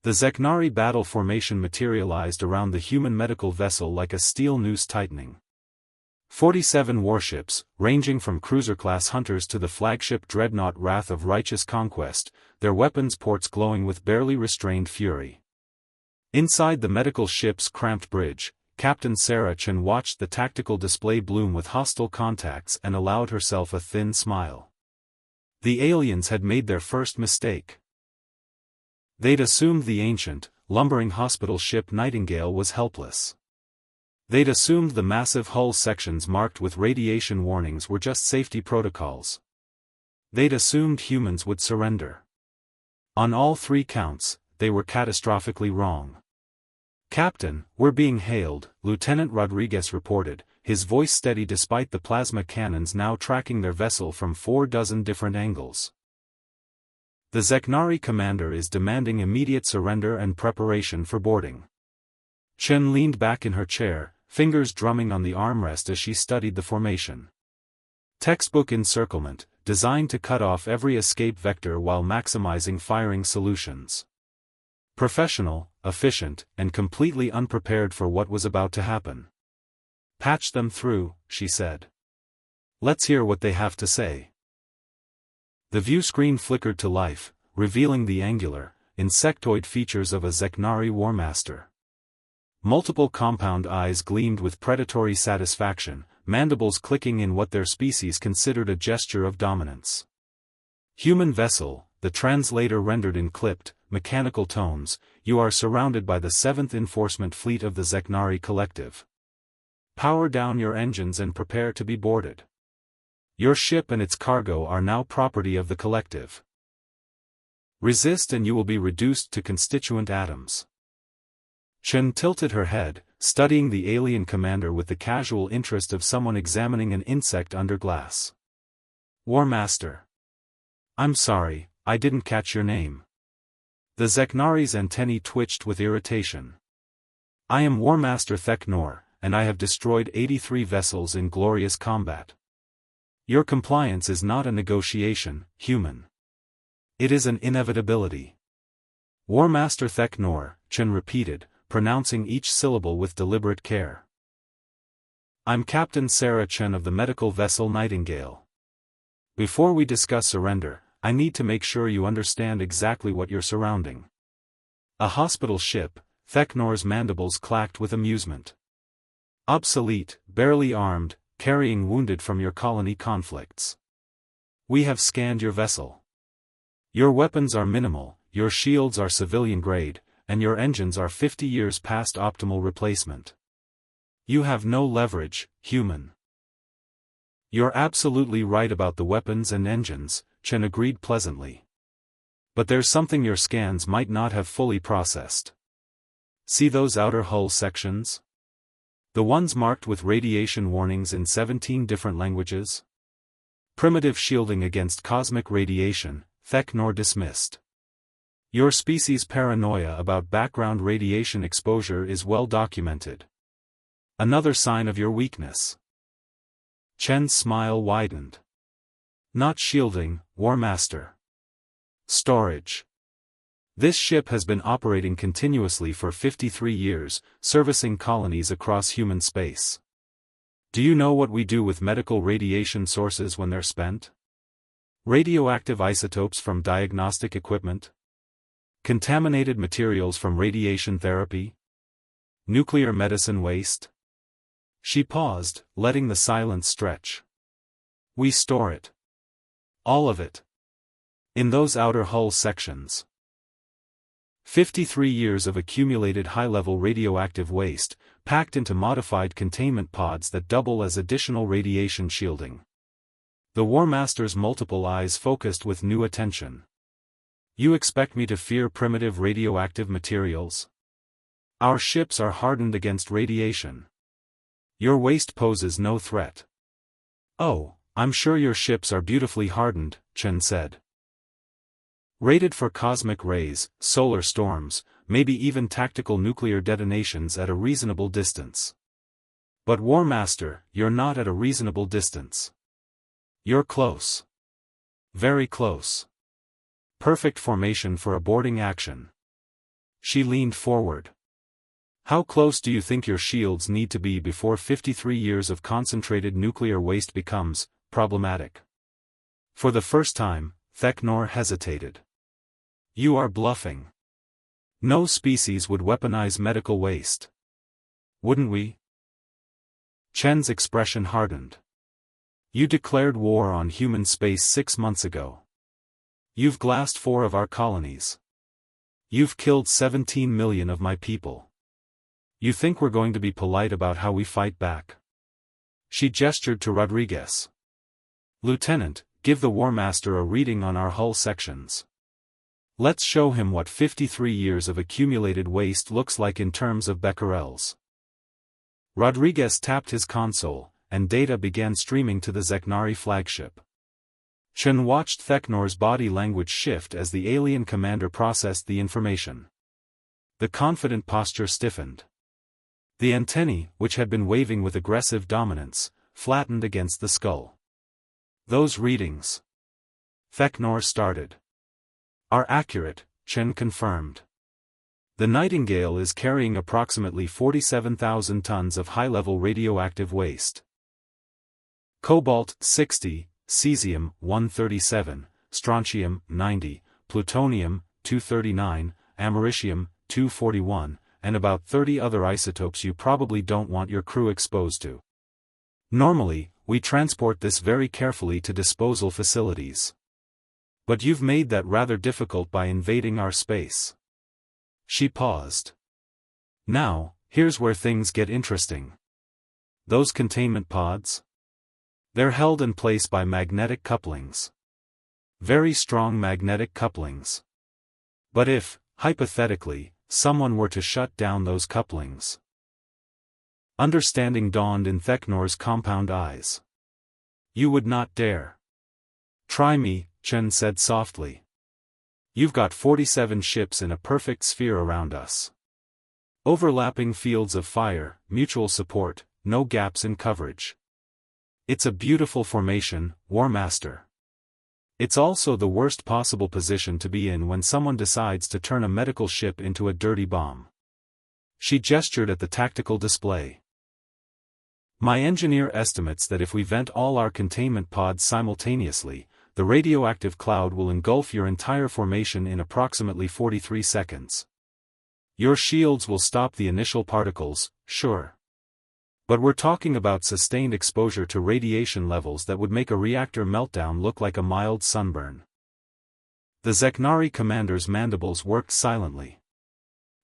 The Zeknari battle formation materialized around the human medical vessel like a steel noose tightening. 47 warships, ranging from cruiser-class hunters to the flagship dreadnought Wrath of Righteous Conquest, their weapons ports glowing with barely restrained fury. Inside the medical ship's cramped bridge, Captain Sarah Chen watched the tactical display bloom with hostile contacts and allowed herself a thin smile. The aliens had made their first mistake. They'd assumed the ancient, lumbering hospital ship Nightingale was helpless. They'd assumed the massive hull sections marked with radiation warnings were just safety protocols. They'd assumed humans would surrender. On all three counts, they were catastrophically wrong. "Captain, we're being hailed," Lieutenant Rodriguez reported, his voice steady despite the plasma cannons now tracking their vessel from 4 different angles. "The Zeknari commander is demanding immediate surrender and preparation for boarding." Chen leaned back in her chair, fingers drumming on the armrest as she studied the formation. Textbook encirclement, designed to cut off every escape vector while maximizing firing solutions. Professional, efficient, and completely unprepared for what was about to happen. "Patch them through," she said. "Let's hear what they have to say." The view screen flickered to life, revealing the angular, insectoid features of a Zeknari Warmaster. Multiple compound eyes gleamed with predatory satisfaction, mandibles clicking in what their species considered a gesture of dominance. "Human vessel," the translator rendered in clipped, mechanical tones, "you are surrounded by the 7th Enforcement Fleet of the Zeknari Collective. Power down your engines and prepare to be boarded. Your ship and its cargo are now property of the Collective. Resist and you will be reduced to constituent atoms." Chen tilted her head, studying the alien commander with the casual interest of someone examining an insect under glass. "Warmaster. I'm sorry, I didn't catch your name." The Zeknari's antennae twitched with irritation. "I am Warmaster Theknor, and I have destroyed 83 vessels in glorious combat. Your compliance is not a negotiation, human. It is an inevitability." "Warmaster Theknor," Chen repeated, pronouncing each syllable with deliberate care. "I'm Captain Sarah Chen of the medical vessel Nightingale. Before we discuss surrender, I need to make sure you understand exactly what you're surrounding." A hospital ship, Theknor's mandibles clacked with amusement. "Obsolete, barely armed, carrying wounded from your colony conflicts. We have scanned your vessel. Your weapons are minimal, your shields are civilian grade, and your engines are 50 years past optimal replacement. You have no leverage, human." "You're absolutely right about the weapons and engines," Chen agreed pleasantly. "But there's something your scans might not have fully processed. See those outer hull sections? The ones marked with radiation warnings in 17 different languages? Primitive shielding against cosmic radiation," Theknor dismissed. "Your species' paranoia about background radiation exposure is well documented. Another sign of your weakness." Chen's smile widened. "Not shielding, Warmaster. Storage. This ship has been operating continuously for 53 years, servicing colonies across human space. Do you know what we do with medical radiation sources when they're spent? Radioactive isotopes from diagnostic equipment? Contaminated materials from radiation therapy? Nuclear medicine waste?" She paused, letting the silence stretch. "We store it. All of it. In those outer hull sections. 53 years of accumulated high-level radioactive waste, packed into modified containment pods that double as additional radiation shielding." The Warmaster's multiple eyes focused with new attention. "You expect me to fear primitive radioactive materials? Our ships are hardened against radiation. Your waste poses no threat." "Oh, I'm sure your ships are beautifully hardened," Chen said. "Rated for cosmic rays, solar storms, maybe even tactical nuclear detonations at a reasonable distance. But Warmaster, you're not at a reasonable distance. You're close. Very close. Perfect formation for a boarding action." She leaned forward. How close do you think your shields need to be before 53 years of concentrated nuclear waste becomes problematic? For the first time, Theknor hesitated. You are bluffing. No species would weaponize medical waste. Wouldn't we? Chen's expression hardened. You declared war on human space 6 months ago. You've glassed 4 of our colonies. You've killed 17 million of my people. You think we're going to be polite about how we fight back? She gestured to Rodriguez. Lieutenant, give the War Master a reading on our hull sections. Let's show him what 53 years of accumulated waste looks like in terms of becquerels. Rodriguez tapped his console, and data began streaming to the Zeknari flagship. Chen watched Theknor's body language shift as the alien commander processed the information. The confident posture stiffened. The antennae, which had been waving with aggressive dominance, flattened against the skull. Those readings, Theknor started, are accurate, Chen confirmed. The Nightingale is carrying approximately 47,000 tons of high-level radioactive waste. Cobalt 60, cesium 137, strontium 90, plutonium 239, americium 241, and about 30 other isotopes you probably don't want your crew exposed to. Normally, we transport this very carefully to disposal facilities. But you've made that rather difficult by invading our space. She paused. Now, here's where things get interesting. Those containment pods? They're held in place by magnetic couplings. Very strong magnetic couplings. But if, hypothetically, someone were to shut down those couplings. Understanding dawned in Theknor's compound eyes. You would not dare. Try me, Chen said softly. You've got 47 ships in a perfect sphere around us. Overlapping fields of fire, mutual support, no gaps in coverage. It's a beautiful formation, War Master. It's also the worst possible position to be in when someone decides to turn a medical ship into a dirty bomb. She gestured at the tactical display. My engineer estimates that if we vent all our containment pods simultaneously, the radioactive cloud will engulf your entire formation in approximately 43 seconds. Your shields will stop the initial particles, sure. But we're talking about sustained exposure to radiation levels that would make a reactor meltdown look like a mild sunburn. The Zeknari commander's mandibles worked silently.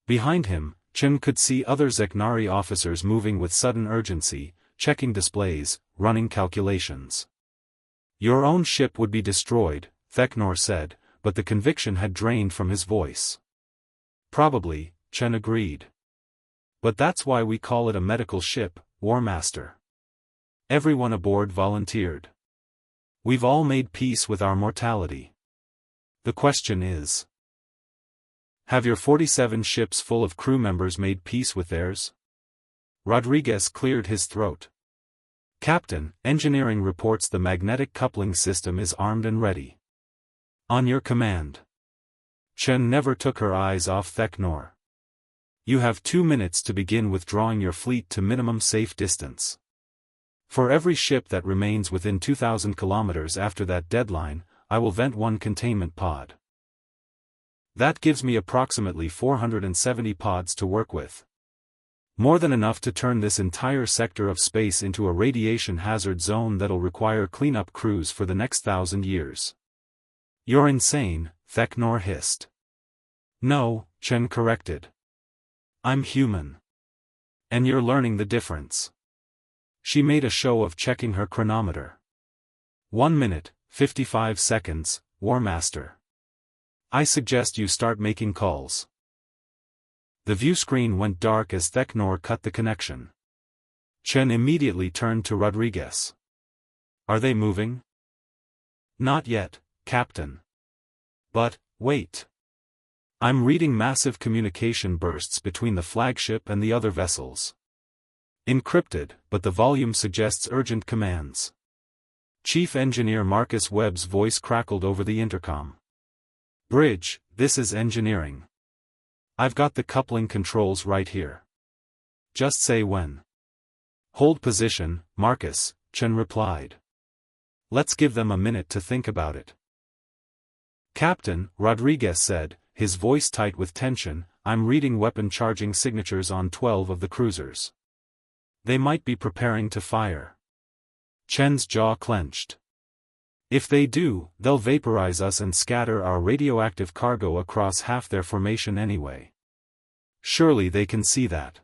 Behind him, Chen could see other Zeknari officers moving with sudden urgency, checking displays, running calculations. Your own ship would be destroyed, Theknor said, but the conviction had drained from his voice. Probably, Chen agreed. But that's why we call it a medical ship, War Master. Everyone aboard volunteered. We've all made peace with our mortality. The question is, have your 47 ships full of crew members made peace with theirs? Rodriguez cleared his throat. Captain, engineering reports the magnetic coupling system is armed and ready. On your command. Chen never took her eyes off Theknor. You have 2 minutes to begin withdrawing your fleet to minimum safe distance. For every ship that remains within 2,000 kilometers after that deadline, I will vent 1 containment pod. That gives me approximately 470 pods to work with. More than enough to turn this entire sector of space into a radiation hazard zone that'll require cleanup crews for the next 1,000 years. You're insane, Theknor hissed. No, Chen corrected. I'm human. And you're learning the difference. She made a show of checking her chronometer. 1 minute, 55 seconds, War Master. I suggest you start making calls. The view screen went dark as Theknor cut the connection. Chen immediately turned to Rodriguez. Are they moving? Not yet, Captain. But, wait. I'm reading massive communication bursts between the flagship and the other vessels. Encrypted, but the volume suggests urgent commands. Chief Engineer Marcus Webb's voice crackled over the intercom. Bridge, this is engineering. I've got the coupling controls right here. Just say when. Hold position, Marcus, Chen replied. Let's give them a minute to think about it. Captain, Rodriguez said, his voice tight with tension, I'm reading weapon charging signatures on 12 of the cruisers. They might be preparing to fire. Chen's jaw clenched. If they do, they'll vaporize us and scatter our radioactive cargo across half their formation anyway. Surely they can see that.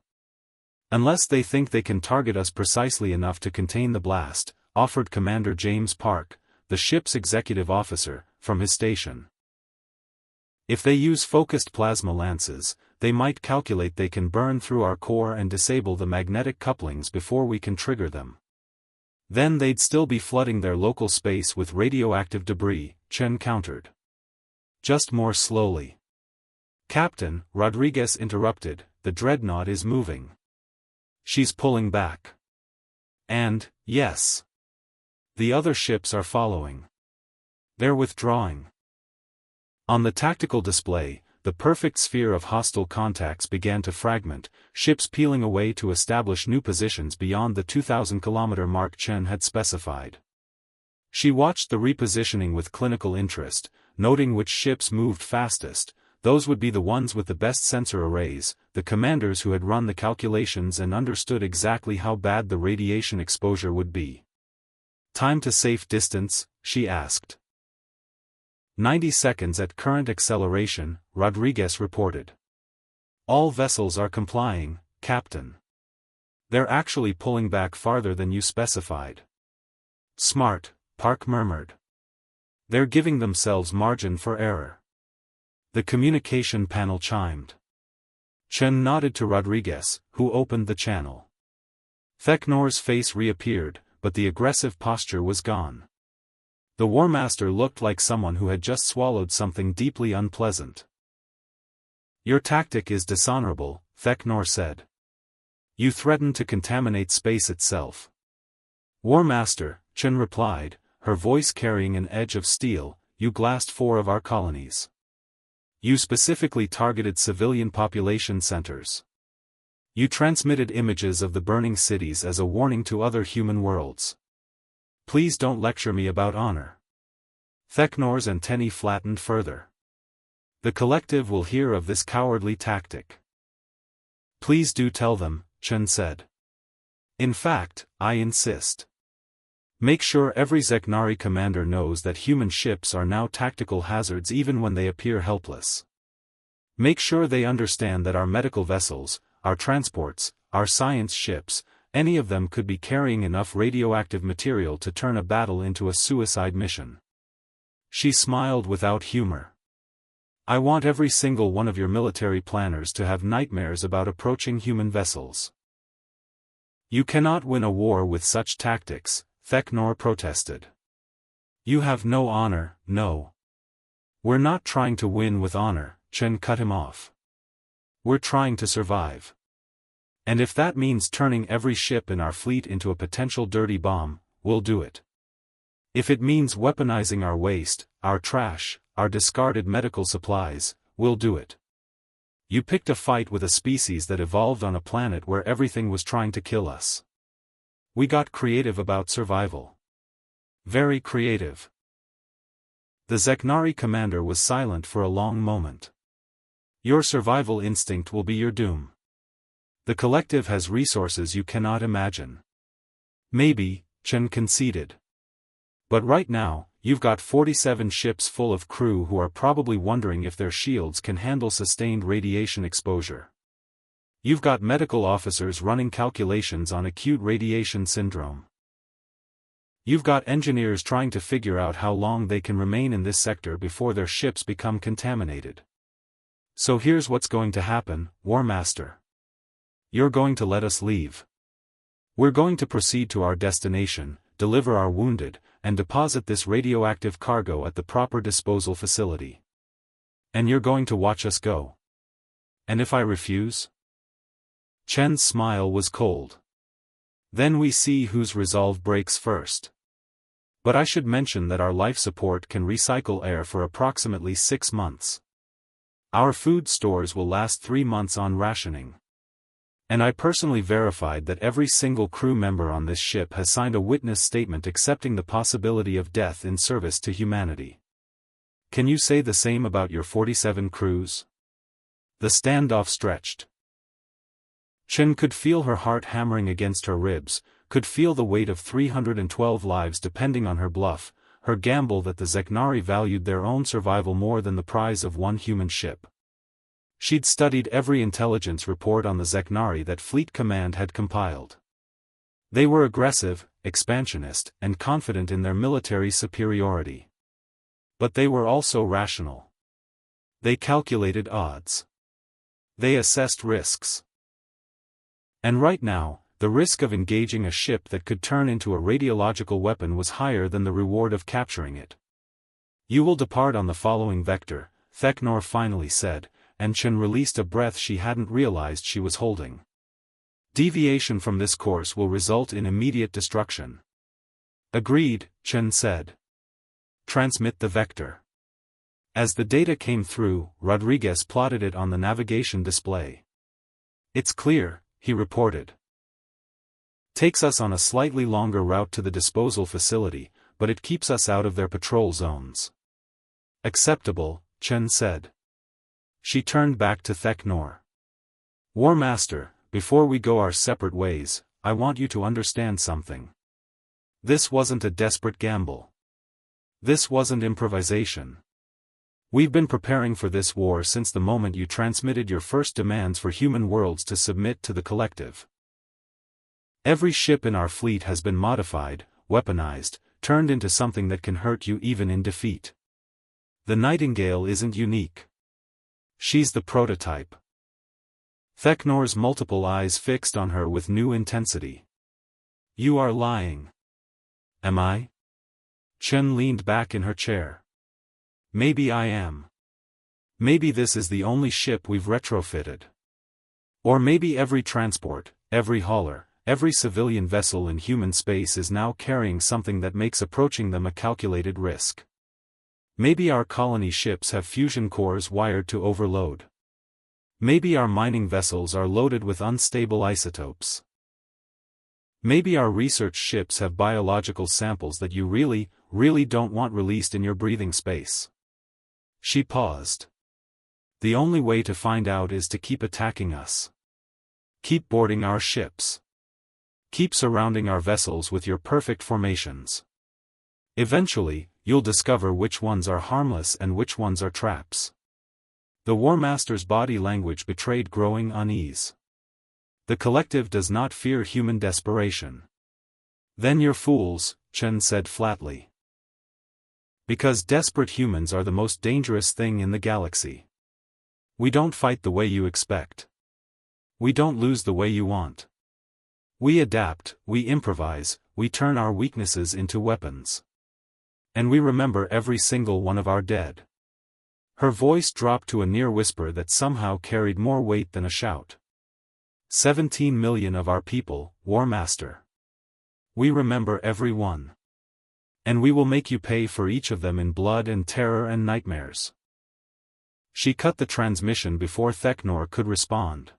Unless they think they can target us precisely enough to contain the blast, offered Commander James Park, the ship's executive officer, from his station. If they use focused plasma lances, they might calculate they can burn through our core and disable the magnetic couplings before we can trigger them. Then they'd still be flooding their local space with radioactive debris, Chen countered. Just more slowly. Captain, Rodriguez interrupted, the dreadnought is moving. She's pulling back. And, yes. The other ships are following. They're withdrawing. On the tactical display, the perfect sphere of hostile contacts began to fragment, ships peeling away to establish new positions beyond the 2,000-kilometer mark Chen had specified. She watched the repositioning with clinical interest, noting which ships moved fastest. Those would be the ones with the best sensor arrays, the commanders who had run the calculations and understood exactly how bad the radiation exposure would be. Time to safe distance, she asked. 90 seconds at current acceleration, Rodriguez reported. All vessels are complying, Captain. They're actually pulling back farther than you specified. Smart, Park murmured. They're giving themselves margin for error. The communication panel chimed. Chen nodded to Rodriguez, who opened the channel. Theknor's face reappeared, but the aggressive posture was gone. The War Master looked like someone who had just swallowed something deeply unpleasant. Your tactic is dishonorable, Theknor said. You threaten to contaminate space itself. War Master, Chen replied, her voice carrying an edge of steel, you glassed 4 of our colonies. You specifically targeted civilian population centers. You transmitted images of the burning cities as a warning to other human worlds. Please don't lecture me about honor. Theknor's antennae flattened further. The collective will hear of this cowardly tactic. Please do tell them, Chen said. In fact, I insist. Make sure every Zeknari commander knows that human ships are now tactical hazards even when they appear helpless. Make sure they understand that our medical vessels, our transports, our science ships, any of them could be carrying enough radioactive material to turn a battle into a suicide mission. She smiled without humor. I want every single one of your military planners to have nightmares about approaching human vessels. You cannot win a war with such tactics, Theknor protested. You have no honor, no. We're not trying to win with honor, Chen cut him off. We're trying to survive. And if that means turning every ship in our fleet into a potential dirty bomb, we'll do it. If it means weaponizing our waste, our trash, our discarded medical supplies, we'll do it. You picked a fight with a species that evolved on a planet where everything was trying to kill us. We got creative about survival. Very creative. The Zeknari commander was silent for a long moment. Your survival instinct will be your doom. The collective has resources you cannot imagine. Maybe, Chen conceded. But right now, you've got 47 ships full of crew who are probably wondering if their shields can handle sustained radiation exposure. You've got medical officers running calculations on acute radiation syndrome. You've got engineers trying to figure out how long they can remain in this sector before their ships become contaminated. So here's what's going to happen, War Master. You're going to let us leave. We're going to proceed to our destination, deliver our wounded, and deposit this radioactive cargo at the proper disposal facility. And you're going to watch us go. And if I refuse? Chen's smile was cold. Then we see whose resolve breaks first. But I should mention that our life support can recycle air for approximately 6 months. Our food stores will last 3 months on rationing. And I personally verified that every single crew member on this ship has signed a witness statement accepting the possibility of death in service to humanity. Can you say the same about your 47 crews? The standoff stretched. Chen could feel her heart hammering against her ribs, could feel the weight of 312 lives depending on her bluff, her gamble that the Zeknari valued their own survival more than the prize of one human ship. She'd studied every intelligence report on the Zeknari that Fleet Command had compiled. They were aggressive, expansionist, and confident in their military superiority. But they were also rational. They calculated odds. They assessed risks. And right now, the risk of engaging a ship that could turn into a radiological weapon was higher than the reward of capturing it. You will depart on the following vector, Theknor finally said, and Chen released a breath she hadn't realized she was holding. Deviation from this course will result in immediate destruction. Agreed, Chen said. Transmit the vector. As the data came through, Rodriguez plotted it on the navigation display. It's clear, he reported. Takes us on a slightly longer route to the disposal facility, but it keeps us out of their patrol zones. Acceptable, Chen said. She turned back to Theknor. War Master, before we go our separate ways, I want you to understand something. This wasn't a desperate gamble. This wasn't improvisation. We've been preparing for this war since the moment you transmitted your first demands for human worlds to submit to the collective. Every ship in our fleet has been modified, weaponized, turned into something that can hurt you even in defeat. The Nightingale isn't unique. She's the prototype. Theknor's multiple eyes fixed on her with new intensity. You are lying. Am I? Chen leaned back in her chair. Maybe I am. Maybe this is the only ship we've retrofitted. Or maybe every transport, every hauler, every civilian vessel in human space is now carrying something that makes approaching them a calculated risk. Maybe our colony ships have fusion cores wired to overload. Maybe our mining vessels are loaded with unstable isotopes. Maybe our research ships have biological samples that you really don't want released in your breathing space. She paused. The only way to find out is to keep attacking us. Keep boarding our ships. Keep surrounding our vessels with your perfect formations. Eventually, you'll discover which ones are harmless and which ones are traps. The War Master's body language betrayed growing unease. The collective does not fear human desperation. Then you're fools, Chen said flatly. Because desperate humans are the most dangerous thing in the galaxy. We don't fight the way you expect. We don't lose the way you want. We adapt, we improvise, we turn our weaknesses into weapons. And we remember every single one of our dead. Her voice dropped to a near whisper that somehow carried more weight than a shout. 17 million of our people, War Master. We remember every one. And we will make you pay for each of them in blood and terror and nightmares. She cut the transmission before Theknor could respond.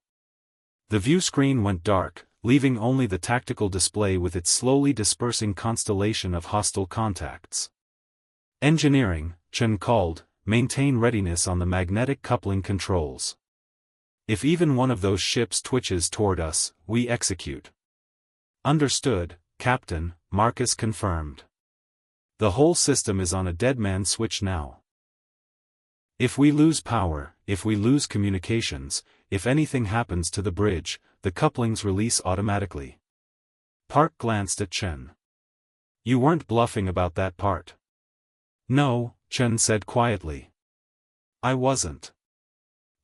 The view screen went dark, leaving only the tactical display with its slowly dispersing constellation of hostile contacts. Engineering, Chen called, maintain readiness on the magnetic coupling controls. If even one of those ships twitches toward us, we execute. Understood, Captain, Marcus confirmed. The whole system is on a dead man switch now. If we lose power, if we lose communications, if anything happens to the bridge, the couplings release automatically. Park glanced at Chen. You weren't bluffing about that part. No, Chen said quietly. I wasn't.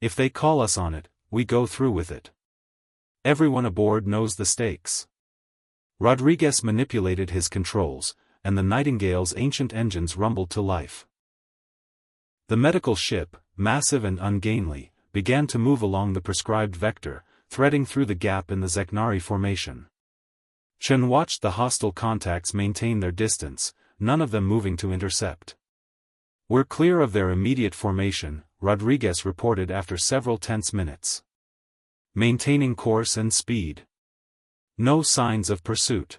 If they call us on it, we go through with it. Everyone aboard knows the stakes. Rodriguez manipulated his controls, and the Nightingale's ancient engines rumbled to life. The medical ship, massive and ungainly, began to move along the prescribed vector, threading through the gap in the Zeknari formation. Chen watched the hostile contacts maintain their distance, none of them moving to intercept. We're clear of their immediate formation, Rodriguez reported after several tense minutes. Maintaining course and speed. No signs of pursuit.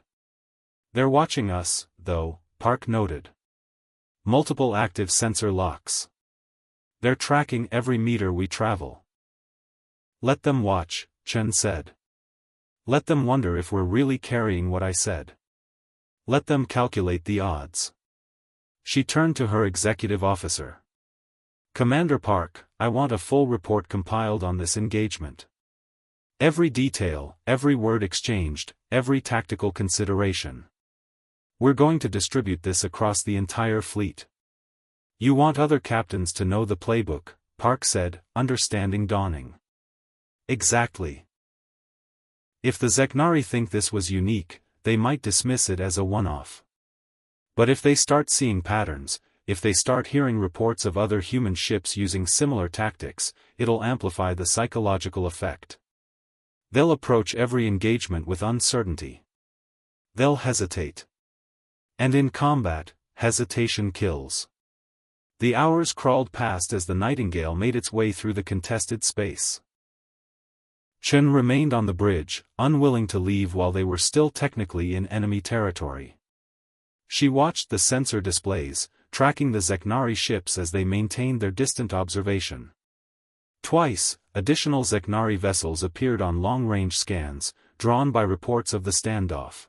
They're watching us, though, Park noted. Multiple active sensor locks. They're tracking every meter we travel. Let them watch, Chen said. Let them wonder if we're really carrying what I said. Let them calculate the odds. She turned to her executive officer. Commander Park, I want a full report compiled on this engagement. Every detail, every word exchanged, every tactical consideration. We're going to distribute this across the entire fleet. You want other captains to know the playbook, Park said, understanding dawning. Exactly. If the Zeknari think this was unique, they might dismiss it as a one-off. But if they start seeing patterns, if they start hearing reports of other human ships using similar tactics, it'll amplify the psychological effect. They'll approach every engagement with uncertainty. They'll hesitate. And in combat, hesitation kills. The hours crawled past as the Nightingale made its way through the contested space. Chen remained on the bridge, unwilling to leave while they were still technically in enemy territory. She watched the sensor displays, tracking the Zeknari ships as they maintained their distant observation. Twice, additional Zeknari vessels appeared on long-range scans, drawn by reports of the standoff.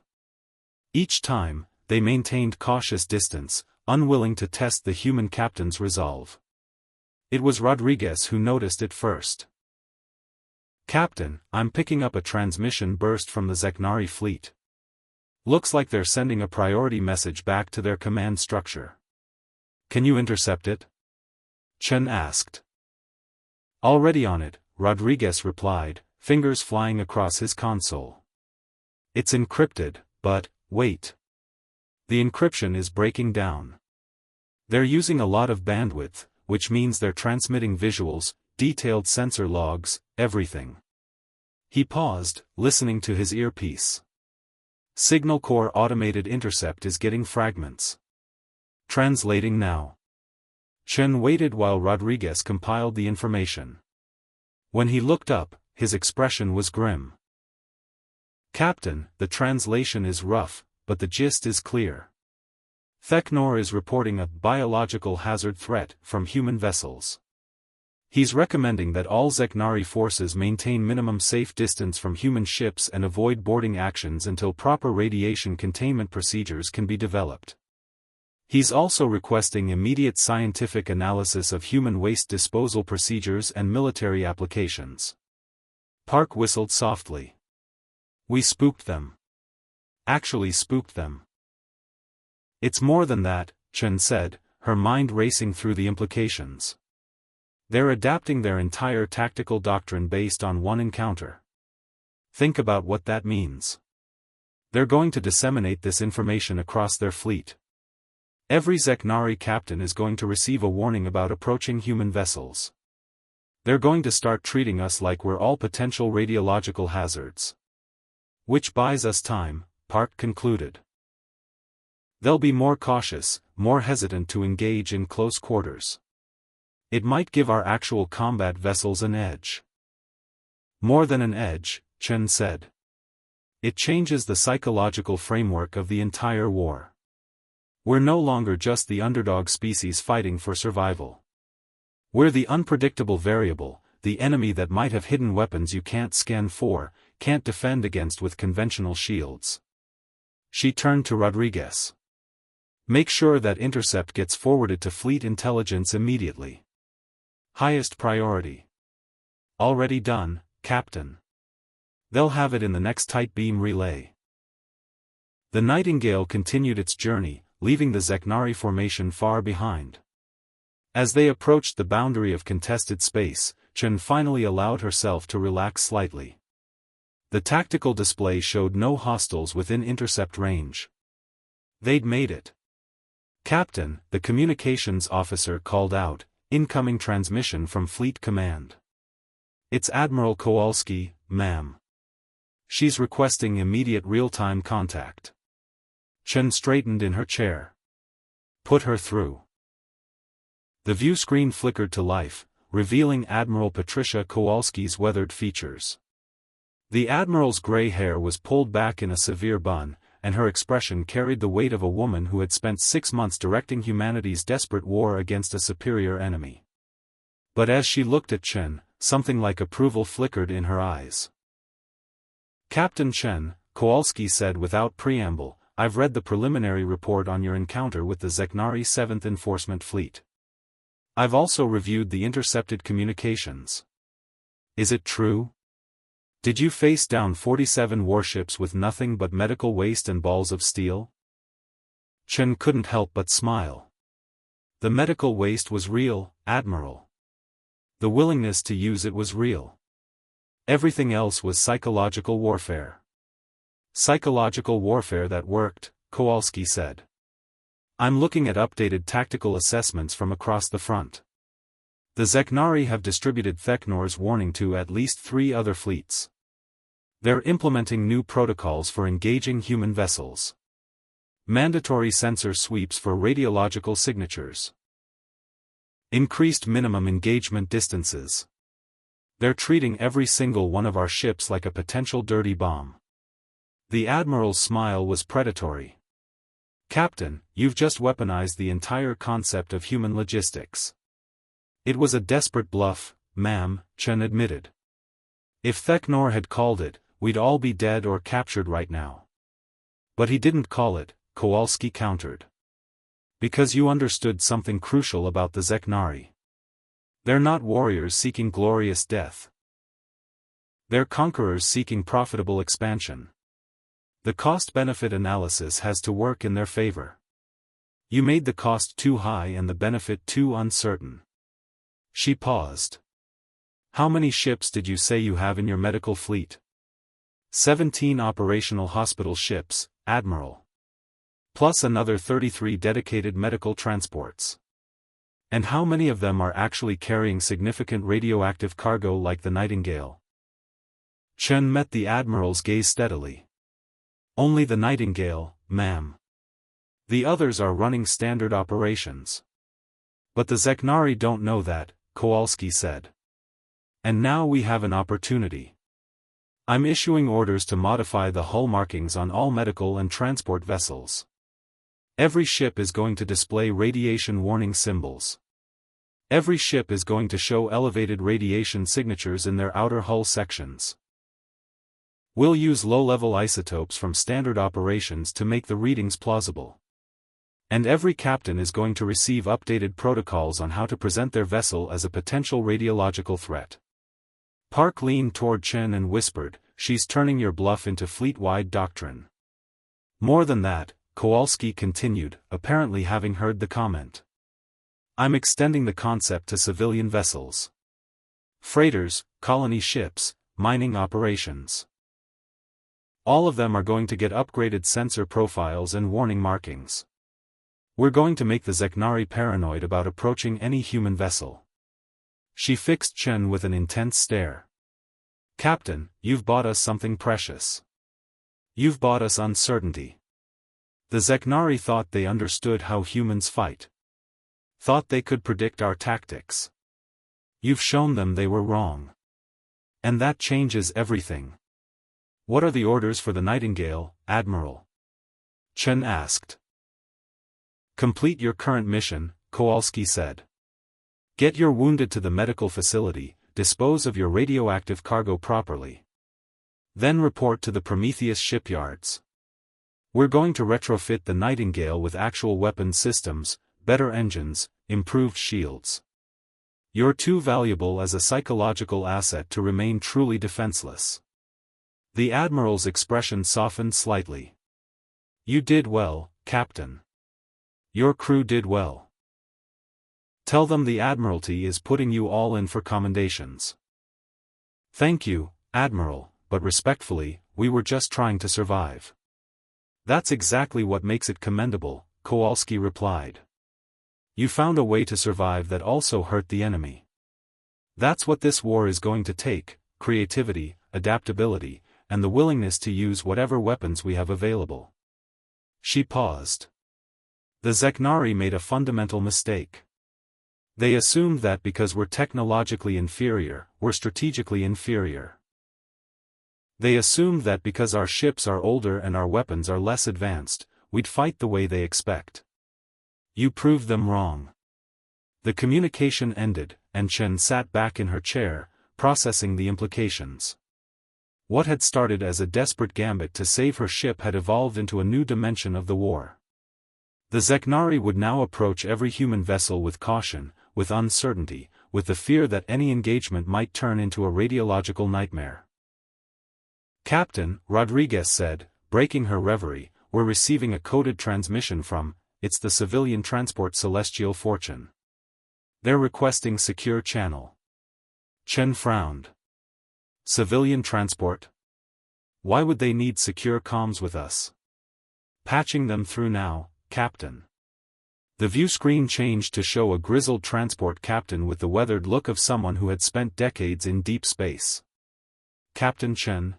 Each time, they maintained cautious distance, unwilling to test the human captain's resolve. It was Rodriguez who noticed it first. Captain, I'm picking up a transmission burst from the Zeknari fleet. Looks like they're sending a priority message back to their command structure. Can you intercept it? Chen asked. Already on it, Rodriguez replied, fingers flying across his console. It's encrypted, but, wait. The encryption is breaking down. They're using a lot of bandwidth, which means they're transmitting visuals, detailed sensor logs, everything. He paused, listening to his earpiece. Signal core automated intercept is getting fragments. Translating now. Chen waited while Rodriguez compiled the information. When he looked up, his expression was grim. Captain, the translation is rough, but the gist is clear. Theknor is reporting a biological hazard threat from human vessels. He's recommending that all Zeknari forces maintain minimum safe distance from human ships and avoid boarding actions until proper radiation containment procedures can be developed. He's also requesting immediate scientific analysis of human waste disposal procedures and military applications. Park whistled softly. We spooked them. Actually spooked them. It's more than that, Chen said, her mind racing through the implications. They're adapting their entire tactical doctrine based on one encounter. Think about what that means. They're going to disseminate this information across their fleet. Every Zeknari captain is going to receive a warning about approaching human vessels. They're going to start treating us like we're all potential radiological hazards. Which buys us time, Park concluded. They'll be more cautious, more hesitant to engage in close quarters. It might give our actual combat vessels an edge. More than an edge, Chen said. It changes the psychological framework of the entire war. We're no longer just the underdog species fighting for survival. We're the unpredictable variable, the enemy that might have hidden weapons you can't scan for, can't defend against with conventional shields. She turned to Rodriguez. Make sure that intercept gets forwarded to fleet intelligence immediately. Highest priority. Already done, Captain. They'll have it in the next tight beam relay. The Nightingale continued its journey, leaving the Zeknari formation far behind. As they approached the boundary of contested space, Chen finally allowed herself to relax slightly. The tactical display showed no hostiles within intercept range. They'd made it. Captain, the communications officer called out, incoming transmission from Fleet Command. It's Admiral Kowalski, ma'am. She's requesting immediate real-time contact. Chen straightened in her chair. Put her through. The view screen flickered to life, revealing Admiral Patricia Kowalski's weathered features. The Admiral's gray hair was pulled back in a severe bun, and her expression carried the weight of a woman who had spent 6 months directing humanity's desperate war against a superior enemy. But as she looked at Chen, something like approval flickered in her eyes. "Captain Chen," Kowalski said without preamble, "I've read the preliminary report on your encounter with the Zeknari 7th Enforcement Fleet. I've also reviewed the intercepted communications. Is it true? Did you face down 47 warships with nothing but medical waste and balls of steel?" Chen couldn't help but smile. "The medical waste was real, Admiral. The willingness to use it was real. Everything else was psychological warfare." "Psychological warfare that worked," Kowalski said. "I'm looking at updated tactical assessments from across the front. The Zeknari have distributed Theknor's warning to at least 3 other fleets. They're implementing new protocols for engaging human vessels. Mandatory sensor sweeps for radiological signatures. Increased minimum engagement distances. They're treating every single one of our ships like a potential dirty bomb." The Admiral's smile was predatory. "Captain, you've just weaponized the entire concept of human logistics." "It was a desperate bluff, ma'am," Chen admitted. "If Theknor had called it, we'd all be dead or captured right now." "But he didn't call it," Kowalski countered. "Because you understood something crucial about the Zeknari. They're not warriors seeking glorious death. They're conquerors seeking profitable expansion. The cost-benefit analysis has to work in their favor. You made the cost too high and the benefit too uncertain." She paused. "How many ships did you say you have in your medical fleet?" 17 operational hospital ships, Admiral. Plus another 33 dedicated medical transports. "And how many of them are actually carrying significant radioactive cargo like the Nightingale?" Chen met the Admiral's gaze steadily. "Only the Nightingale, ma'am. The others are running standard operations." "But the Zeknari don't know that," Kowalski said. "And now we have an opportunity. I'm issuing orders to modify the hull markings on all medical and transport vessels. Every ship is going to display radiation warning symbols. Every ship is going to show elevated radiation signatures in their outer hull sections. We'll use low-level isotopes from standard operations to make the readings plausible. And every captain is going to receive updated protocols on how to present their vessel as a potential radiological threat." Park leaned toward Chen and whispered, "She's turning your bluff into fleet-wide doctrine." "More than that," Kowalski continued, apparently having heard the comment. "I'm extending the concept to civilian vessels. Freighters, colony ships, mining operations. All of them are going to get upgraded sensor profiles and warning markings. We're going to make the Zeknari paranoid about approaching any human vessel." She fixed Chen with an intense stare. "Captain, you've bought us something precious. You've bought us uncertainty. The Zeknari thought they understood how humans fight. Thought they could predict our tactics. You've shown them they were wrong. And that changes everything." "What are the orders for the Nightingale, Admiral?" Chen asked. "Complete your current mission," Kowalski said. "Get your wounded to the medical facility, dispose of your radioactive cargo properly. Then report to the Prometheus shipyards. We're going to retrofit the Nightingale with actual weapon systems, better engines, improved shields. You're too valuable as a psychological asset to remain truly defenseless." The Admiral's expression softened slightly. "You did well, Captain. Your crew did well. Tell them the Admiralty is putting you all in for commendations." "Thank you, Admiral, but respectfully, we were just trying to survive." "That's exactly what makes it commendable," Kowalski replied. "You found a way to survive that also hurt the enemy. That's what this war is going to take: creativity, adaptability, and the willingness to use whatever weapons we have available." She paused. "The Zeknari made a fundamental mistake. They assumed that because we're technologically inferior, we're strategically inferior. They assumed that because our ships are older and our weapons are less advanced, we'd fight the way they expect. You proved them wrong. The communication ended, and Chen sat back in her chair, processing the implications. What had started as a desperate gambit to save her ship had evolved into a new dimension of the war. The Zeknari would now approach every human vessel with caution, with uncertainty, with the fear that any engagement might turn into a radiological nightmare. "Captain," Rodriguez said, breaking her reverie, "we're receiving a coded transmission from, it's the civilian transport Celestial Fortune. They're requesting secure channel." Chen frowned. Civilian transport? Why would they need secure comms with us? Patching them through now, Captain. The view screen changed to show a grizzled transport captain with the weathered look of someone who had spent decades in deep space. "Captain Chen?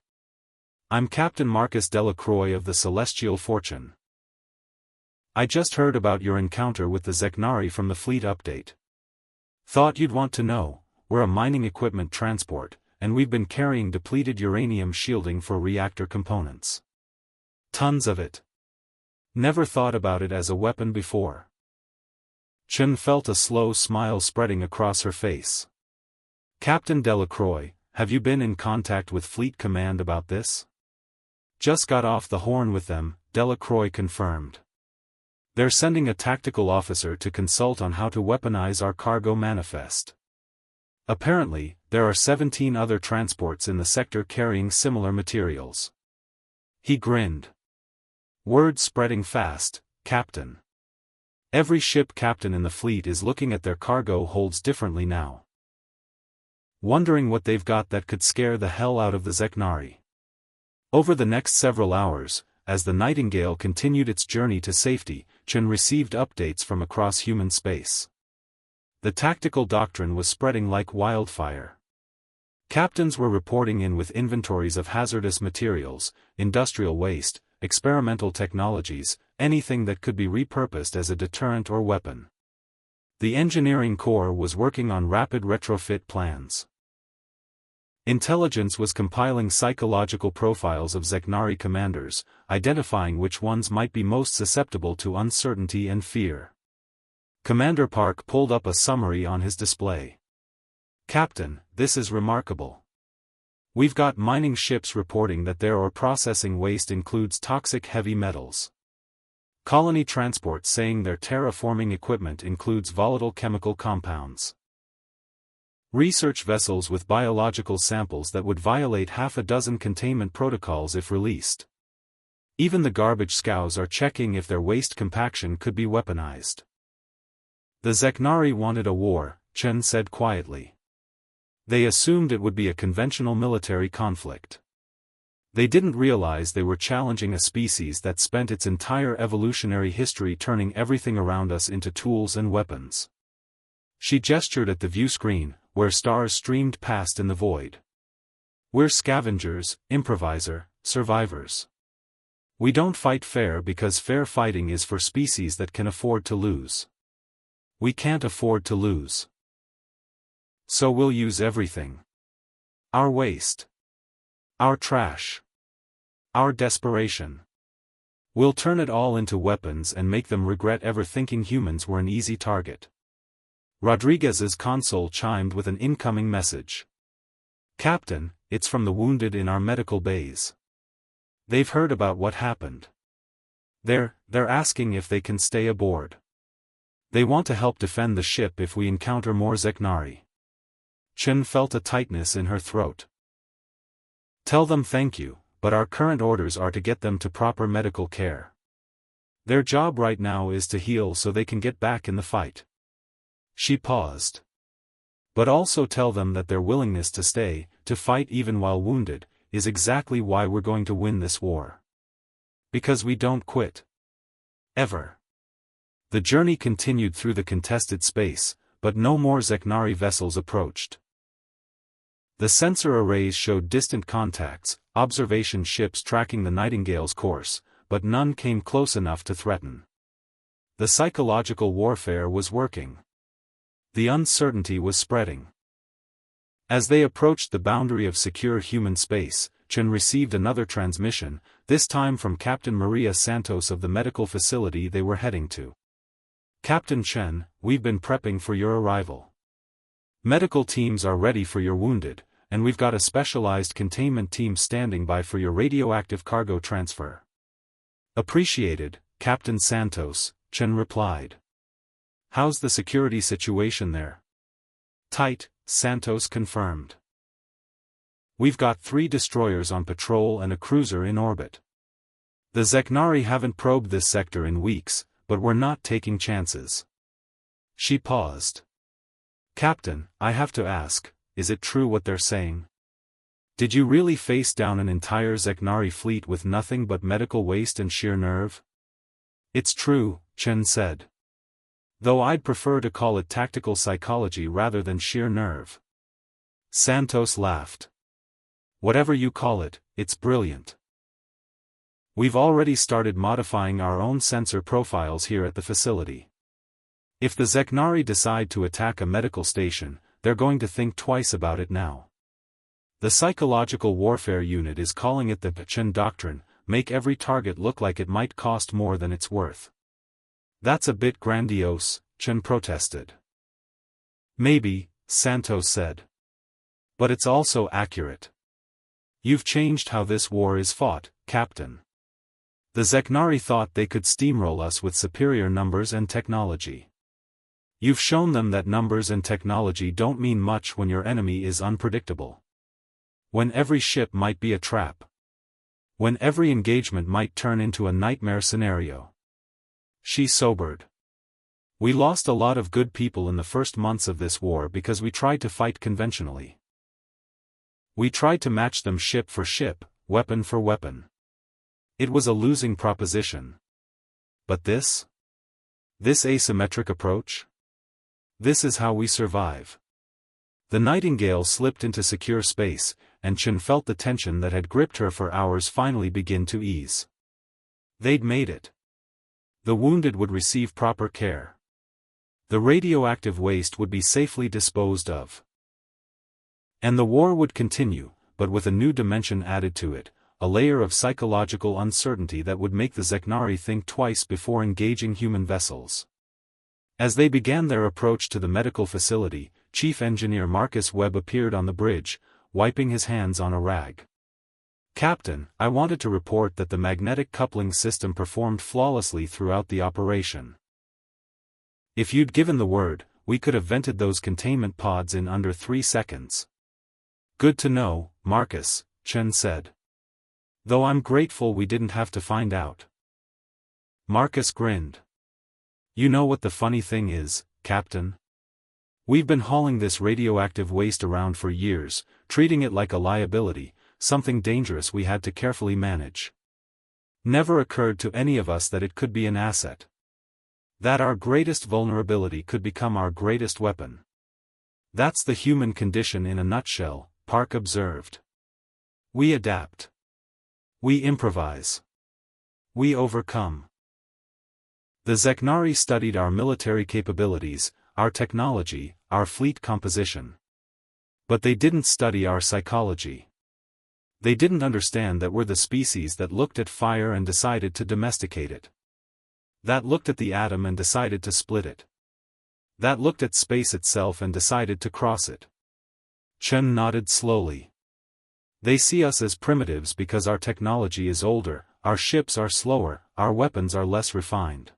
I'm Captain Marcus Delacroix of the Celestial Fortune. I just heard about your encounter with the Zeknari from the fleet update. Thought you'd want to know. We're a mining equipment transport, and we've been carrying depleted uranium shielding for reactor components. Tons of it. Never thought about it as a weapon before." Chen felt a slow smile spreading across her face. "Captain Delacroix, have you been in contact with Fleet Command about this?" "Just got off the horn with them," Delacroix confirmed. "They're sending a tactical officer to consult on how to weaponize our cargo manifest. Apparently, there are 17 other transports in the sector carrying similar materials." He grinned. "Word spreading fast, Captain. Every ship captain in the fleet is looking at their cargo holds differently now. Wondering what they've got that could scare the hell out of the Zeknari." Over the next several hours, as the Nightingale continued its journey to safety, Chen received updates from across human space. The tactical doctrine was spreading like wildfire. Captains were reporting in with inventories of hazardous materials, industrial waste, experimental technologies, anything that could be repurposed as a deterrent or weapon. The engineering corps was working on rapid retrofit plans. Intelligence was compiling psychological profiles of Zeknari commanders, identifying which ones might be most susceptible to uncertainty and fear. Commander Park pulled up a summary on his display. "Captain, this is remarkable. We've got mining ships reporting that their ore processing waste includes toxic heavy metals. Colony transports saying their terraforming equipment includes volatile chemical compounds. Research vessels with biological samples that would violate half a dozen containment protocols if released. Even the garbage scows are checking if their waste compaction could be weaponized." "The Zeknari wanted a war," Chen said quietly. "They assumed it would be a conventional military conflict. They didn't realize they were challenging a species that spent its entire evolutionary history turning everything around us into tools and weapons." She gestured at the view screen, where stars streamed past in the void. "We're scavengers, improviser, survivors. We don't fight fair because fair fighting is for species that can afford to lose. We can't afford to lose. So we'll use everything. Our waste. Our trash. Our desperation. We'll turn it all into weapons and make them regret ever thinking humans were an easy target." Rodriguez's console chimed with an incoming message. "Captain, it's from the wounded in our medical bays. They've heard about what happened. They're asking if they can stay aboard. They want to help defend the ship if we encounter more Zeknari." Chen felt a tightness in her throat. "Tell them thank you, but our current orders are to get them to proper medical care. Their job right now is to heal so they can get back in the fight." She paused. "But also tell them that their willingness to stay, to fight even while wounded, is exactly why we're going to win this war. Because we don't quit. Ever." The journey continued through the contested space, but no more Zeknari vessels approached. The sensor arrays showed distant contacts, observation ships tracking the Nightingale's course, but none came close enough to threaten. The psychological warfare was working. The uncertainty was spreading. As they approached the boundary of secure human space, Chen received another transmission, this time from Captain Maria Santos of the medical facility they were heading to. Captain Chen, we've been prepping for your arrival. Medical teams are ready for your wounded, and we've got a specialized containment team standing by for your radioactive cargo transfer. Appreciated, Captain Santos, Chen replied. How's the security situation there? Tight, Santos confirmed. We've got 3 destroyers on patrol and a cruiser in orbit. The Zeknari haven't probed this sector in weeks, but we're not taking chances. She paused. Captain, I have to ask, is it true what they're saying? Did you really face down an entire Zeknari fleet with nothing but medical waste and sheer nerve? It's true, Chen said. Though I'd prefer to call it tactical psychology rather than sheer nerve. Santos laughed. Whatever you call it, it's brilliant. We've already started modifying our own sensor profiles here at the facility. If the Zeknari decide to attack a medical station, they're going to think twice about it now. The psychological warfare unit is calling it the Chen Doctrine, make every target look like it might cost more than it's worth. That's a bit grandiose, Chen protested. Maybe, Santos said. But it's also accurate. You've changed how this war is fought, Captain. The Zeknari thought they could steamroll us with superior numbers and technology. You've shown them that numbers and technology don't mean much when your enemy is unpredictable. When every ship might be a trap. When every engagement might turn into a nightmare scenario. She sobered. We lost a lot of good people in the first months of this war because we tried to fight conventionally. We tried to match them ship for ship, weapon for weapon. It was a losing proposition. But this asymmetric approach? This is how we survive. The Nightingale slipped into secure space, and Chen felt the tension that had gripped her for hours finally begin to ease. They'd made it. The wounded would receive proper care. The radioactive waste would be safely disposed of. And the war would continue, but with a new dimension added to it, a layer of psychological uncertainty that would make the Zeknari think twice before engaging human vessels. As they began their approach to the medical facility, Chief Engineer Marcus Webb appeared on the bridge, wiping his hands on a rag. Captain, I wanted to report that the magnetic coupling system performed flawlessly throughout the operation. If you'd given the word, we could have vented those containment pods in under 3 seconds. Good to know, Marcus, Chen said. Though I'm grateful we didn't have to find out. Marcus grinned. You know what the funny thing is, Captain? We've been hauling this radioactive waste around for years, treating it like a liability, something dangerous we had to carefully manage. Never occurred to any of us that it could be an asset. That our greatest vulnerability could become our greatest weapon. That's the human condition in a nutshell, Park observed. We adapt. We improvise. We overcome. The Zeknari studied our military capabilities, our technology, our fleet composition. But they didn't study our psychology. They didn't understand that we're the species that looked at fire and decided to domesticate it. That looked at the atom and decided to split it. That looked at space itself and decided to cross it. Chen nodded slowly. They see us as primitives because our technology is older, our ships are slower, our weapons are less refined.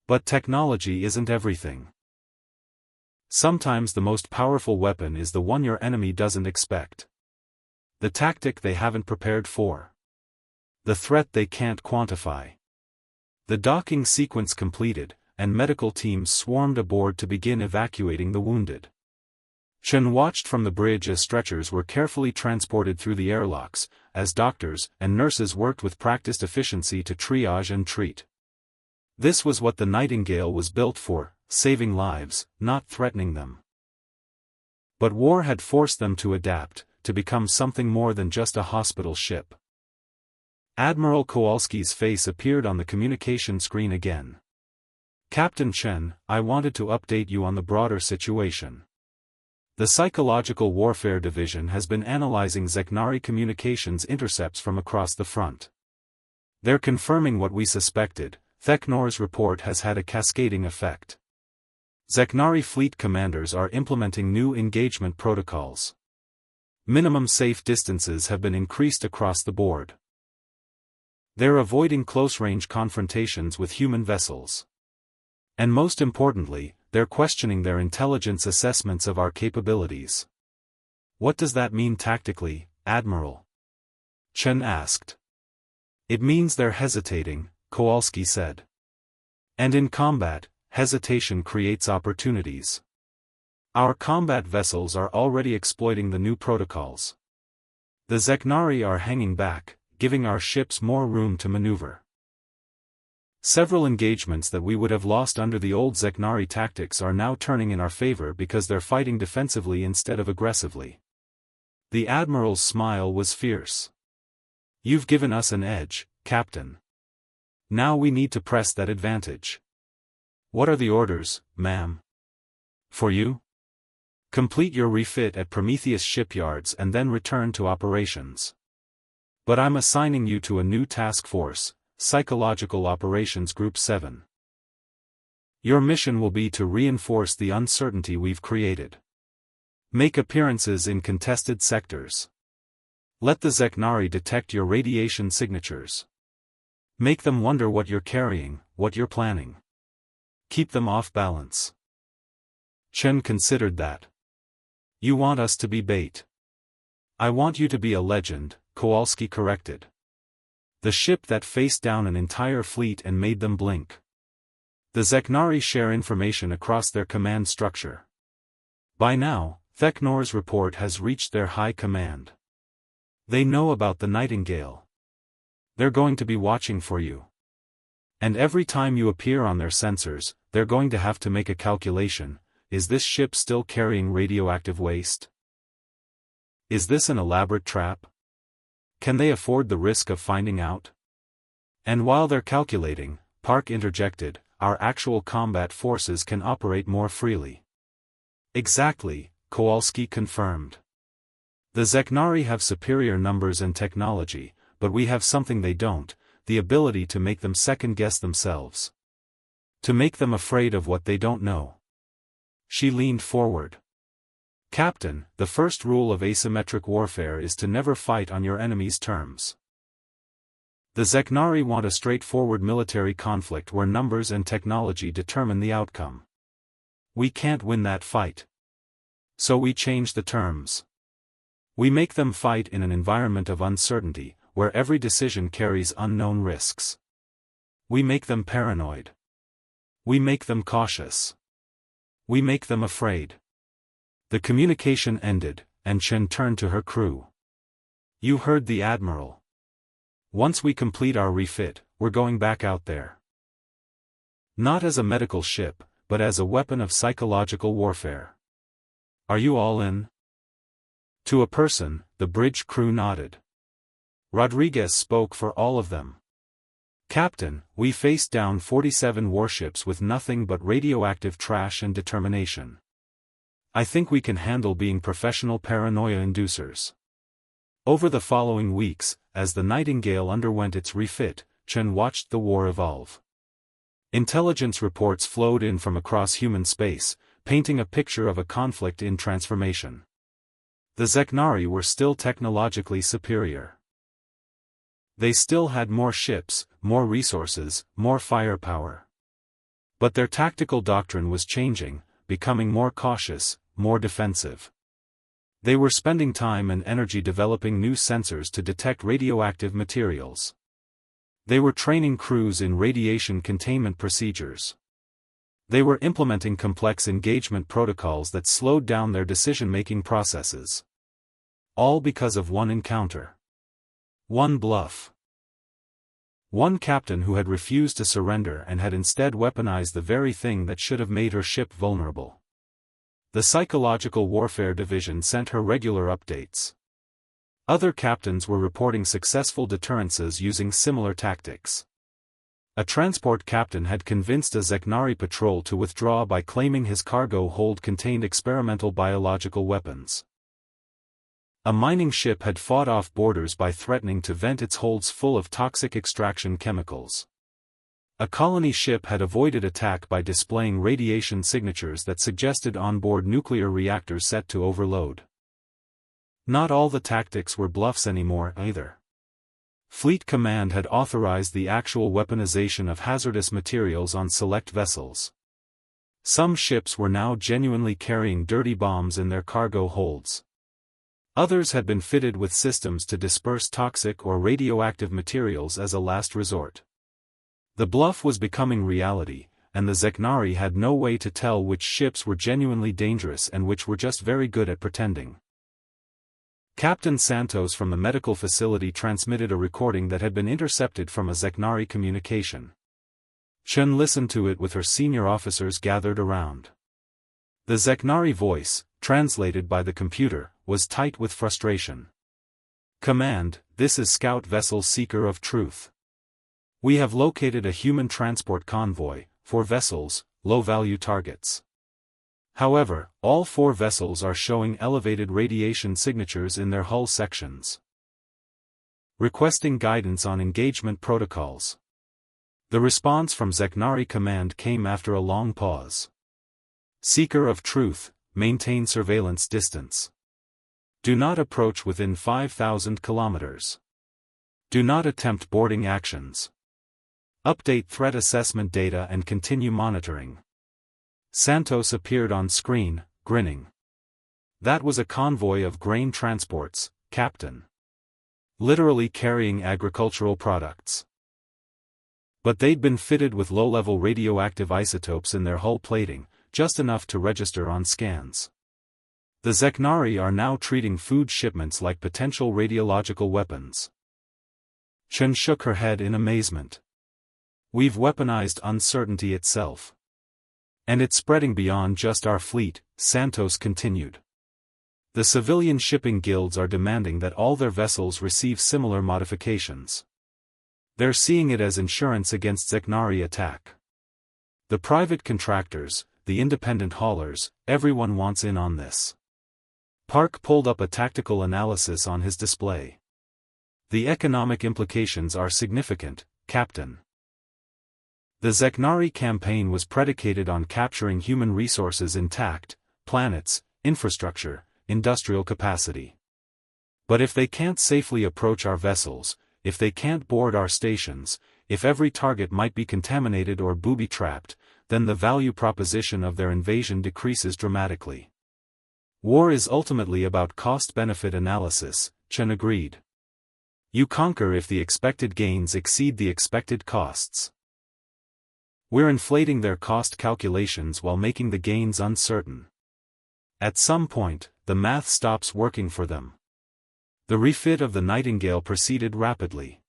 But technology isn't everything. Sometimes the most powerful weapon is the one your enemy doesn't expect. The tactic they haven't prepared for. The threat they can't quantify. The docking sequence completed, and medical teams swarmed aboard to begin evacuating the wounded. Chen watched from the bridge as stretchers were carefully transported through the airlocks, as doctors and nurses worked with practiced efficiency to triage and treat. This was what the Nightingale was built for, saving lives, not threatening them. But war had forced them to adapt, to become something more than just a hospital ship. Admiral Kowalski's face appeared on the communication screen again. Captain Chen, I wanted to update you on the broader situation. The Psychological Warfare Division has been analyzing Zeknari communications intercepts from across the front. They're confirming what we suspected. Theknor's report has had a cascading effect. Zeknari fleet commanders are implementing new engagement protocols. Minimum safe distances have been increased across the board. They're avoiding close-range confrontations with human vessels. And most importantly, they're questioning their intelligence assessments of our capabilities. What does that mean tactically, Admiral? Chen asked. It means they're hesitating, Kowalski said. And in combat, hesitation creates opportunities. Our combat vessels are already exploiting the new protocols. The Zeknari are hanging back, giving our ships more room to maneuver. Several engagements that we would have lost under the old Zeknari tactics are now turning in our favor because they're fighting defensively instead of aggressively. The Admiral's smile was fierce. You've given us an edge, Captain. Now we need to press that advantage. What are the orders, ma'am? For you? Complete your refit at Prometheus shipyards and then return to operations. But I'm assigning you to a new task force, Psychological Operations Group 7. Your mission will be to reinforce the uncertainty we've created. Make appearances in contested sectors. Let the Zeknari detect your radiation signatures. Make them wonder what you're carrying, what you're planning. Keep them off balance. Chen considered that. You want us to be bait. I want you to be a legend, Kowalski corrected. The ship that faced down an entire fleet and made them blink. The Zeknari share information across their command structure. By now, Theknor's report has reached their high command. They know about the Nightingale. They're going to be watching for you. And every time you appear on their sensors, they're going to have to make a calculation. Is this ship still carrying radioactive waste? Is this an elaborate trap? Can they afford the risk of finding out? And while they're calculating, Park interjected, our actual combat forces can operate more freely. Exactly, Kowalski confirmed. The Zeknari have superior numbers and technology, but we have something they don't, the ability to make them second-guess themselves. To make them afraid of what they don't know. She leaned forward. Captain, the first rule of asymmetric warfare is to never fight on your enemy's terms. The Zeknari want a straightforward military conflict where numbers and technology determine the outcome. We can't win that fight. So we change the terms. We make them fight in an environment of uncertainty, where every decision carries unknown risks. We make them paranoid. We make them cautious. We make them afraid. The communication ended, and Chen turned to her crew. You heard the Admiral. Once we complete our refit, we're going back out there. Not as a medical ship, but as a weapon of psychological warfare. Are you all in? To a person, the bridge crew nodded. Rodriguez spoke for all of them. Captain, we faced down 47 warships with nothing but radioactive trash and determination. I think we can handle being professional paranoia inducers. Over the following weeks, as the Nightingale underwent its refit, Chen watched the war evolve. Intelligence reports flowed in from across human space, painting a picture of a conflict in transformation. The Zeknari were still technologically superior. They still had more ships, more resources, more firepower. But their tactical doctrine was changing, becoming more cautious, more defensive. They were spending time and energy developing new sensors to detect radioactive materials. They were training crews in radiation containment procedures. They were implementing complex engagement protocols that slowed down their decision-making processes. All because of one encounter. One bluff. One captain who had refused to surrender and had instead weaponized the very thing that should have made her ship vulnerable. The Psychological Warfare Division sent her regular updates. Other captains were reporting successful deterrences using similar tactics. A transport captain had convinced a Zeknari patrol to withdraw by claiming his cargo hold contained experimental biological weapons. A mining ship had fought off boarders by threatening to vent its holds full of toxic extraction chemicals. A colony ship had avoided attack by displaying radiation signatures that suggested onboard nuclear reactors set to overload. Not all the tactics were bluffs anymore, either. Fleet Command had authorized the actual weaponization of hazardous materials on select vessels. Some ships were now genuinely carrying dirty bombs in their cargo holds. Others had been fitted with systems to disperse toxic or radioactive materials as a last resort. The bluff was becoming reality, and the Zeknari had no way to tell which ships were genuinely dangerous and which were just very good at pretending. Captain Santos from the medical facility transmitted a recording that had been intercepted from a Zeknari communication. Chen listened to it with her senior officers gathered around. The Zeknari voice, translated by the computer, was tight with frustration. "Command, this is Scout Vessel Seeker of Truth. We have located a human transport convoy, 4 vessels, low-value targets. However, all 4 vessels are showing elevated radiation signatures in their hull sections. Requesting guidance on engagement protocols." The response from Zeknari Command came after a long pause. "Seeker of Truth, maintain surveillance distance. Do not approach within 5,000 kilometers. Do not attempt boarding actions. Update threat assessment data and continue monitoring." Santos appeared on screen, grinning. "That was a convoy of grain transports, Captain. Literally carrying agricultural products. But they'd been fitted with low-level radioactive isotopes in their hull plating, just enough to register on scans. The Zeknari are now treating food shipments like potential radiological weapons." Chen shook her head in amazement. "We've weaponized uncertainty itself. And it's spreading beyond just our fleet," Santos continued. "The civilian shipping guilds are demanding that all their vessels receive similar modifications. They're seeing it as insurance against Zeknari attack. The private contractors, the independent haulers, everyone wants in on this." Park pulled up a tactical analysis on his display. "The economic implications are significant, Captain. The Zeknari campaign was predicated on capturing human resources intact, planets, infrastructure, industrial capacity. But if they can't safely approach our vessels, if they can't board our stations, if every target might be contaminated or booby-trapped, then the value proposition of their invasion decreases dramatically. War is ultimately about cost-benefit analysis," Chen agreed. "You conquer if the expected gains exceed the expected costs. We're inflating their cost calculations while making the gains uncertain. At some point, the math stops working for them." The refit of the Nightingale proceeded rapidly.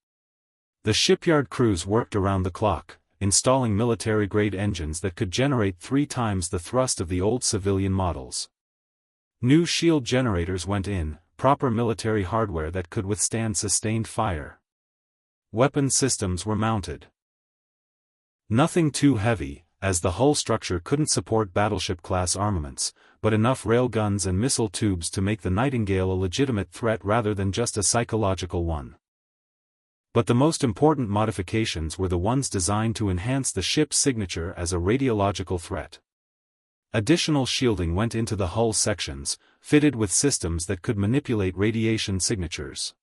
The shipyard crews worked around the clock, installing military-grade engines that could generate 3 times the thrust of the old civilian models. New shield generators went in, proper military hardware that could withstand sustained fire. Weapon systems were mounted. Nothing too heavy, as the hull structure couldn't support battleship-class armaments, but enough railguns and missile tubes to make the Nightingale a legitimate threat rather than just a psychological one. But the most important modifications were the ones designed to enhance the ship's signature as a radiological threat. Additional shielding went into the hull sections, fitted with systems that could manipulate radiation signatures.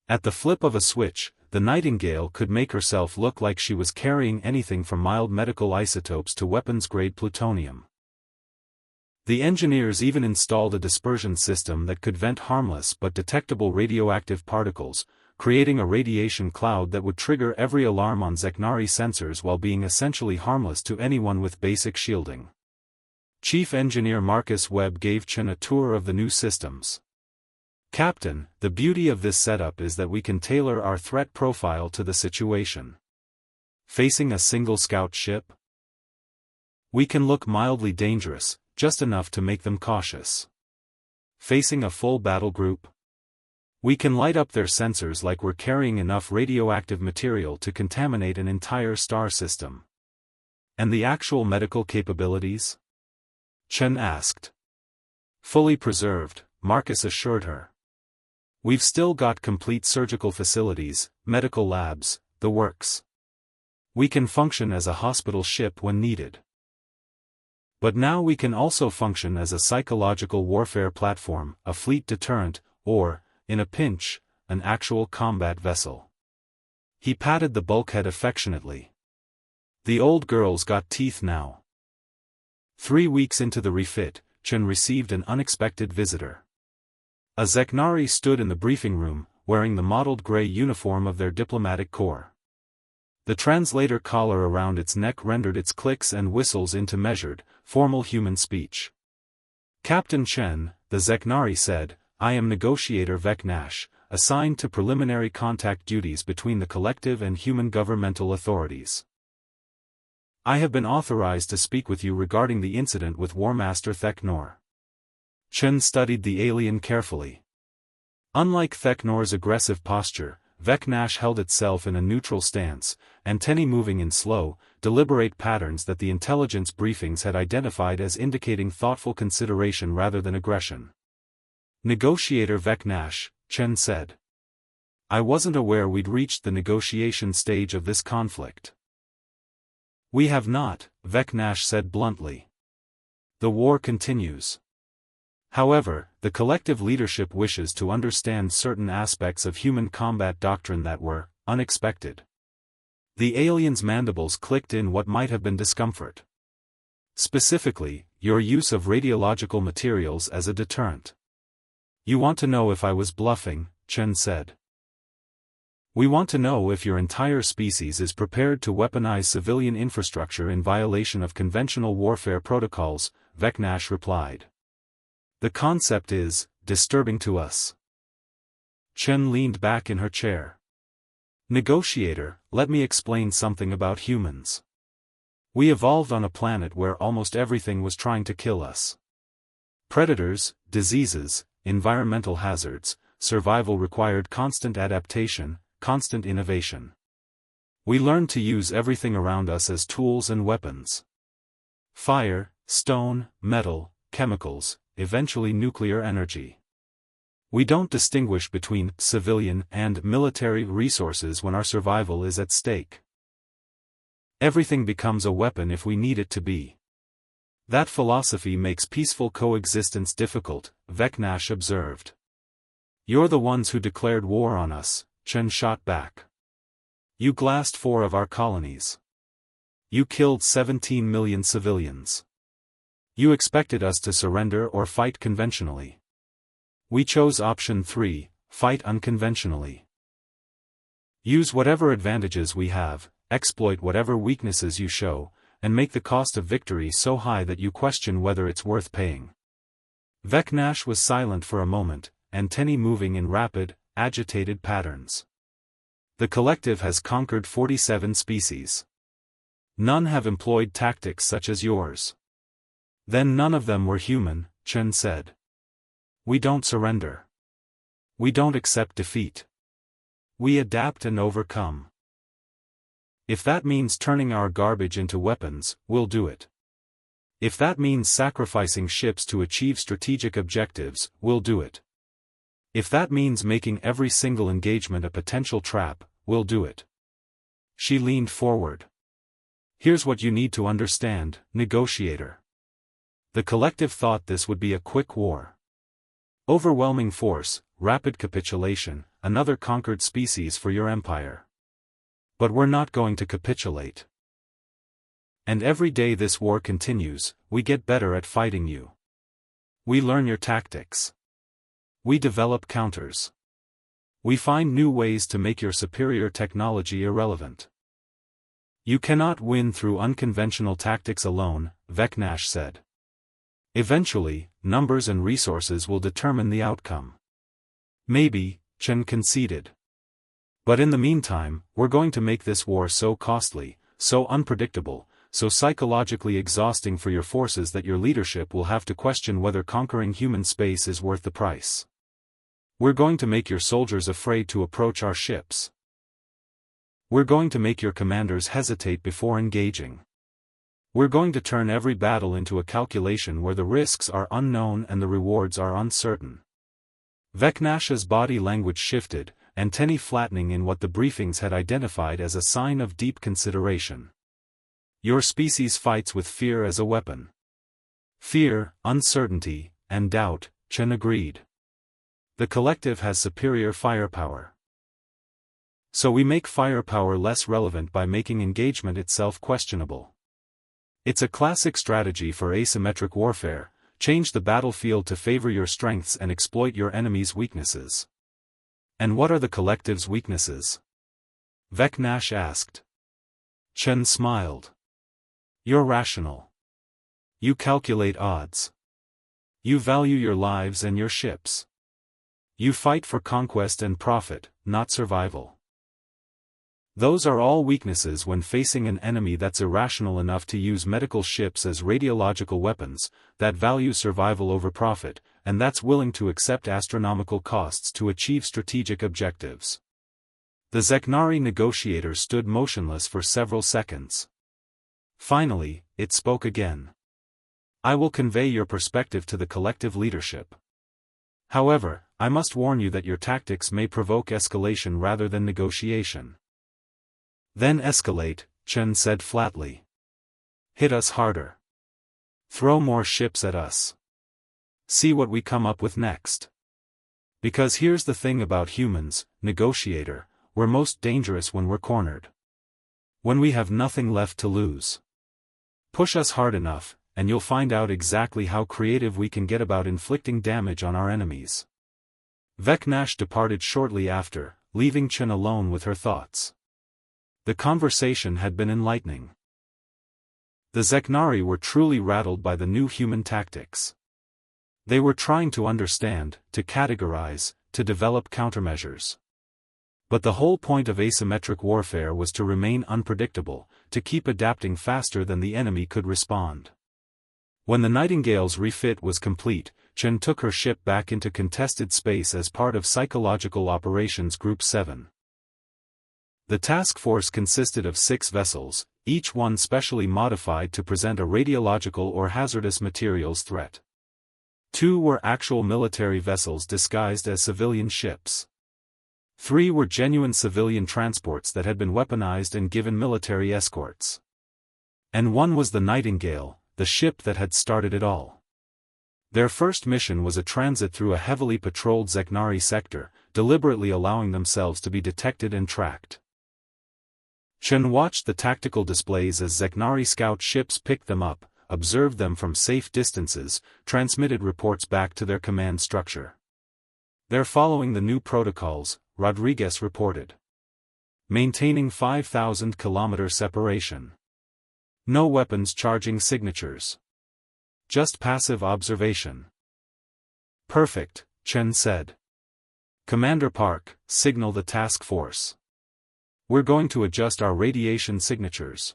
At the flip of a switch, the Nightingale could make herself look like she was carrying anything from mild medical isotopes to weapons-grade plutonium. The engineers even installed a dispersion system that could vent harmless but detectable radioactive particles, creating a radiation cloud that would trigger every alarm on Zeknari sensors while being essentially harmless to anyone with basic shielding. Chief Engineer Marcus Webb gave Chen a tour of the new systems. "Captain, the beauty of this setup is that we can tailor our threat profile to the situation. Facing a single scout ship? We can look mildly dangerous, just enough to make them cautious. Facing a full battle group? We can light up their sensors like we're carrying enough radioactive material to contaminate an entire star system. And the actual medical capabilities? Chen asked. Fully preserved, Marcus assured her. We've still got complete surgical facilities, medical labs, the works. We can function as a hospital ship when needed. But now we can also function as a psychological warfare platform, a fleet deterrent, or, in a pinch, an actual combat vessel. He patted the bulkhead affectionately. The old girl's got teeth now. 3 weeks into the refit, Chen received an unexpected visitor. A Zeknari stood in the briefing room, wearing the mottled gray uniform of their diplomatic corps. The translator collar around its neck rendered its clicks and whistles into measured, formal human speech. Captain Chen, the Zeknari said, I am Negotiator Vecnash, assigned to preliminary contact duties between the collective and human governmental authorities. I have been authorized to speak with you regarding the incident with War Master Theknor. Chen studied the alien carefully. Unlike Theknor's aggressive posture, Vecnash held itself in a neutral stance, antennae moving in slow, deliberate patterns that the intelligence briefings had identified as indicating thoughtful consideration rather than aggression. Negotiator Vecnash, Chen said. I wasn't aware we'd reached the negotiation stage of this conflict. We have not, Vecnash said bluntly. The war continues. However, the collective leadership wishes to understand certain aspects of human combat doctrine that were unexpected. The alien's mandibles clicked in what might have been discomfort. Specifically, your use of radiological materials as a deterrent. You want to know if I was bluffing, Chen said. We want to know if your entire species is prepared to weaponize civilian infrastructure in violation of conventional warfare protocols, Vecnash replied. The concept is disturbing to us. Chen leaned back in her chair. Negotiator, let me explain something about humans. We evolved on a planet where almost everything was trying to kill us. Predators, diseases, environmental hazards, survival required constant adaptation, constant innovation. We learned to use everything around us as tools and weapons. Fire, stone, metal, chemicals, eventually nuclear energy. We don't distinguish between civilian and military resources when our survival is at stake. Everything becomes a weapon if we need it to be. That philosophy makes peaceful coexistence difficult, Vecnash observed. You're the ones who declared war on us, Chen shot back. You glassed 4 of our colonies. You killed 17 million civilians. You expected us to surrender or fight conventionally. We chose option 3, fight unconventionally. Use whatever advantages we have, exploit whatever weaknesses you show, and make the cost of victory so high that you question whether it's worth paying. Vecnash was silent for a moment, antennae moving in rapid, agitated patterns. The collective has conquered 47 species. None have employed tactics such as yours. Then none of them were human, Chen said. We don't surrender. We don't accept defeat. We adapt and overcome. If that means turning our garbage into weapons, we'll do it. If that means sacrificing ships to achieve strategic objectives, we'll do it. If that means making every single engagement a potential trap, we'll do it. She leaned forward. Here's what you need to understand, negotiator. The collective thought this would be a quick war. Overwhelming force, rapid capitulation, another conquered species for your empire. But we're not going to capitulate. And every day this war continues, we get better at fighting you. We learn your tactics. We develop counters. We find new ways to make your superior technology irrelevant. You cannot win through unconventional tactics alone, Vecnash said. Eventually, numbers and resources will determine the outcome. Maybe, Chen conceded. But in the meantime, we're going to make this war so costly, so unpredictable, so psychologically exhausting for your forces that your leadership will have to question whether conquering human space is worth the price. We're going to make your soldiers afraid to approach our ships. We're going to make your commanders hesitate before engaging. We're going to turn every battle into a calculation where the risks are unknown and the rewards are uncertain. Vecnash's body language shifted, antennae flattening in what the briefings had identified as a sign of deep consideration. Your species fights with fear as a weapon. Fear, uncertainty, and doubt, Chen agreed. The collective has superior firepower. So we make firepower less relevant by making engagement itself questionable. It's a classic strategy for asymmetric warfare: change the battlefield to favor your strengths and exploit your enemy's weaknesses. And what are the collective's weaknesses? Vecnash asked. Chen smiled. You're rational. You calculate odds. You value your lives and your ships. You fight for conquest and profit, not survival. Those are all weaknesses when facing an enemy that's irrational enough to use medical ships as radiological weapons, that value survival over profit, and that's willing to accept astronomical costs to achieve strategic objectives. The Zeknari negotiator stood motionless for several seconds. Finally, it spoke again. I will convey your perspective to the collective leadership. However, I must warn you that your tactics may provoke escalation rather than negotiation. Then escalate, Chen said flatly. Hit us harder. Throw more ships at us. See what we come up with next. Because here's the thing about humans, negotiator, we're most dangerous when we're cornered. When we have nothing left to lose. Push us hard enough, and you'll find out exactly how creative we can get about inflicting damage on our enemies. Vecnash departed shortly after, leaving Chen alone with her thoughts. The conversation had been enlightening. The Zeknari were truly rattled by the new human tactics. They were trying to understand, to categorize, to develop countermeasures. But the whole point of asymmetric warfare was to remain unpredictable, to keep adapting faster than the enemy could respond. When the Nightingale's refit was complete, Chen took her ship back into contested space as part of Psychological Operations Group 7. The task force consisted of 6 vessels, each one specially modified to present a radiological or hazardous materials threat. 2 were actual military vessels disguised as civilian ships. 3 were genuine civilian transports that had been weaponized and given military escorts. And 1 was the Nightingale, the ship that had started it all. Their first mission was a transit through a heavily patrolled Zeknari sector, deliberately allowing themselves to be detected and tracked. Chen watched the tactical displays as Zeknari scout ships picked them up, observed them from safe distances, transmitted reports back to their command structure. They're following the new protocols, Rodriguez reported. Maintaining 5,000 kilometer separation. No weapons charging signatures. Just passive observation. Perfect, Chen said. Commander Park, signal the task force. We're going to adjust our radiation signatures.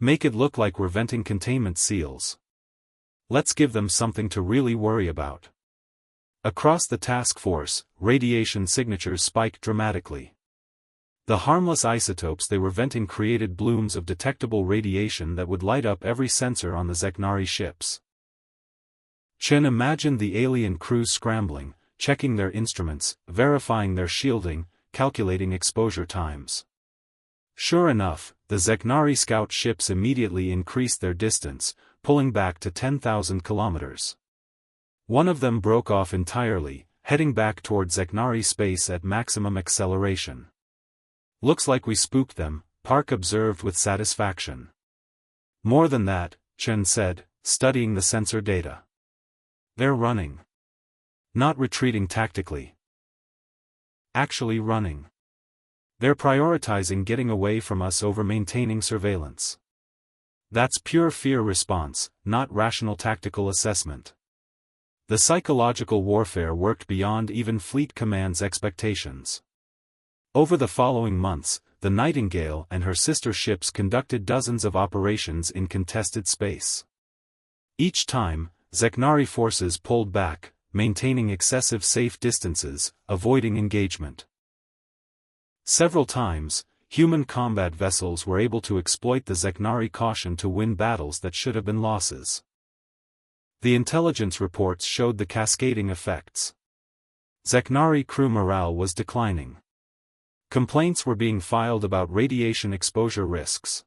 Make it look like we're venting containment seals. Let's give them something to really worry about. Across the task force, radiation signatures spiked dramatically. The harmless isotopes they were venting created blooms of detectable radiation that would light up every sensor on the Zeknari ships. Chen imagined the alien crews scrambling, checking their instruments, verifying their shielding, calculating exposure times. Sure enough, the Zeknari scout ships immediately increased their distance, pulling back to 10,000 kilometers. One of them broke off entirely, heading back toward Zeknari space at maximum acceleration. Looks like we spooked them, Park observed with satisfaction. More than that, Chen said, studying the sensor data. They're running. Not retreating tactically. Actually running. They're prioritizing getting away from us over maintaining surveillance. That's pure fear response, not rational tactical assessment. The psychological warfare worked beyond even Fleet Command's expectations. Over the following months, the Nightingale and her sister ships conducted dozens of operations in contested space. Each time, Zeknari forces pulled back, maintaining excessive safe distances, avoiding engagement. Several times, human combat vessels were able to exploit the Zeknari caution to win battles that should have been losses. The intelligence reports showed the cascading effects. Zeknari crew morale was declining. Complaints were being filed about radiation exposure risks.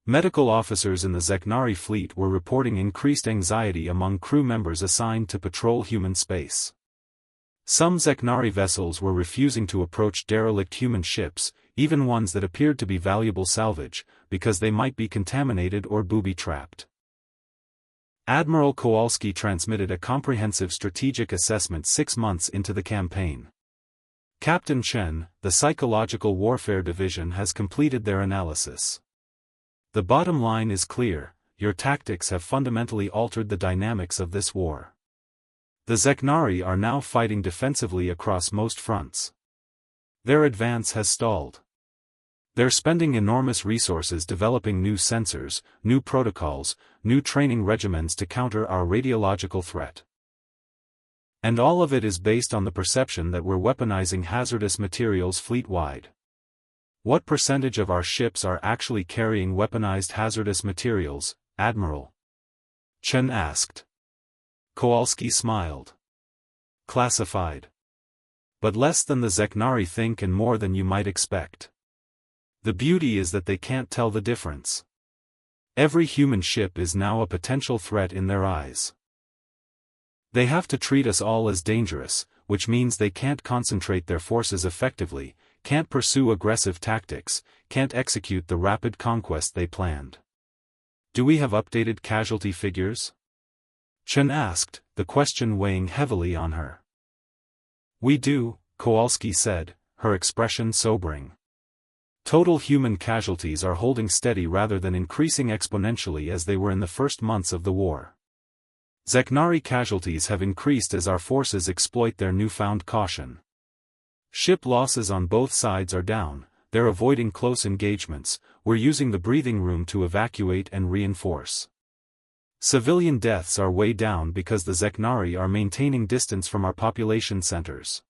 Medical officers in the Zeknari fleet were reporting increased anxiety among crew members assigned to patrol human space. Some Zeknari vessels were refusing to approach derelict human ships, even ones that appeared to be valuable salvage, because they might be contaminated or booby-trapped. Admiral Kowalski transmitted a comprehensive strategic assessment 6 months into the campaign. Captain Chen, the Psychological Warfare Division, has completed their analysis. The bottom line is clear: your tactics have fundamentally altered the dynamics of this war. The Zeknari are now fighting defensively across most fronts. Their advance has stalled. They're spending enormous resources developing new sensors, new protocols, new training regimens to counter our radiological threat. And all of it is based on the perception that we're weaponizing hazardous materials fleet-wide. What percentage of our ships are actually carrying weaponized hazardous materials, Admiral? Chen asked. Kowalski smiled. Classified. But less than the Zeknari think and more than you might expect. The beauty is that they can't tell the difference. Every human ship is now a potential threat in their eyes. They have to treat us all as dangerous, which means they can't concentrate their forces effectively, can't pursue aggressive tactics, can't execute the rapid conquest they planned. Do we have updated casualty figures? Chen asked, the question weighing heavily on her. We do, Kowalski said, her expression sobering. Total human casualties are holding steady rather than increasing exponentially as they were in the first months of the war. Zeknari casualties have increased as our forces exploit their newfound caution. Ship losses on both sides are down, they're avoiding close engagements, we're using the breathing room to evacuate and reinforce. Civilian deaths are way down because the Zeknari are maintaining distance from our population centers.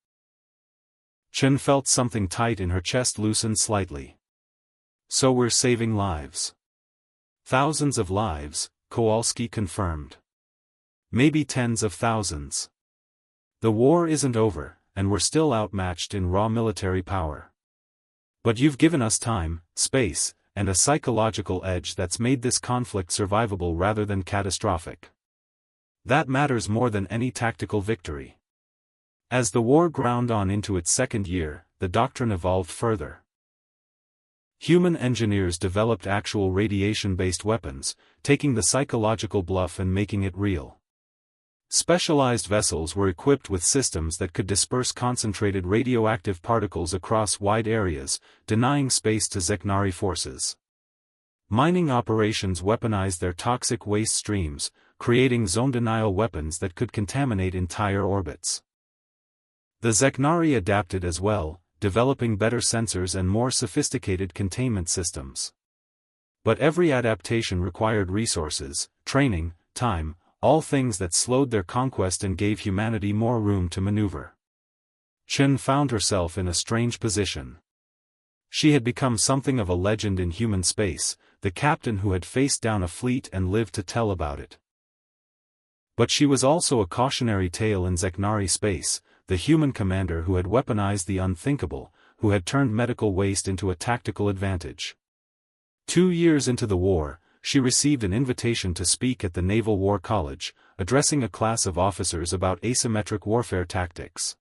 Chen felt something tight in her chest loosen slightly. So we're saving lives. Thousands of lives, Kowalski confirmed. Maybe tens of thousands. The war isn't over, and we're still outmatched in raw military power. But you've given us time, space, and a psychological edge that's made this conflict survivable rather than catastrophic. That matters more than any tactical victory. As the war ground on into its second year, the doctrine evolved further. Human engineers developed actual radiation-based weapons, taking the psychological bluff and making it real. Specialized vessels were equipped with systems that could disperse concentrated radioactive particles across wide areas, denying space to Zeknari forces. Mining operations weaponized their toxic waste streams, creating zone-denial weapons that could contaminate entire orbits. The Zeknari adapted as well, developing better sensors and more sophisticated containment systems. But every adaptation required resources, training, time, all things that slowed their conquest and gave humanity more room to maneuver. Chen found herself in a strange position. She had become something of a legend in human space, the captain who had faced down a fleet and lived to tell about it. But she was also a cautionary tale in Zeknari space, the human commander who had weaponized the unthinkable, who had turned medical waste into a tactical advantage. 2 years into the war, she received an invitation to speak at the Naval War College, addressing a class of officers about asymmetric warfare tactics.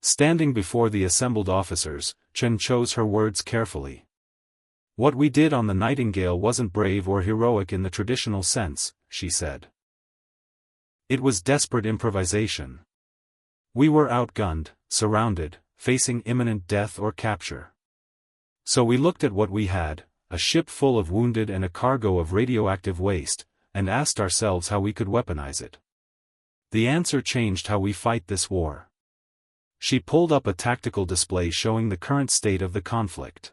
Standing before the assembled officers, Chen chose her words carefully. What we did on the Nightingale wasn't brave or heroic in the traditional sense, she said. It was desperate improvisation. We were outgunned, surrounded, facing imminent death or capture. So we looked at what we had, a ship full of wounded and a cargo of radioactive waste, and asked ourselves how we could weaponize it. The answer changed how we fight this war. She pulled up a tactical display showing the current state of the conflict.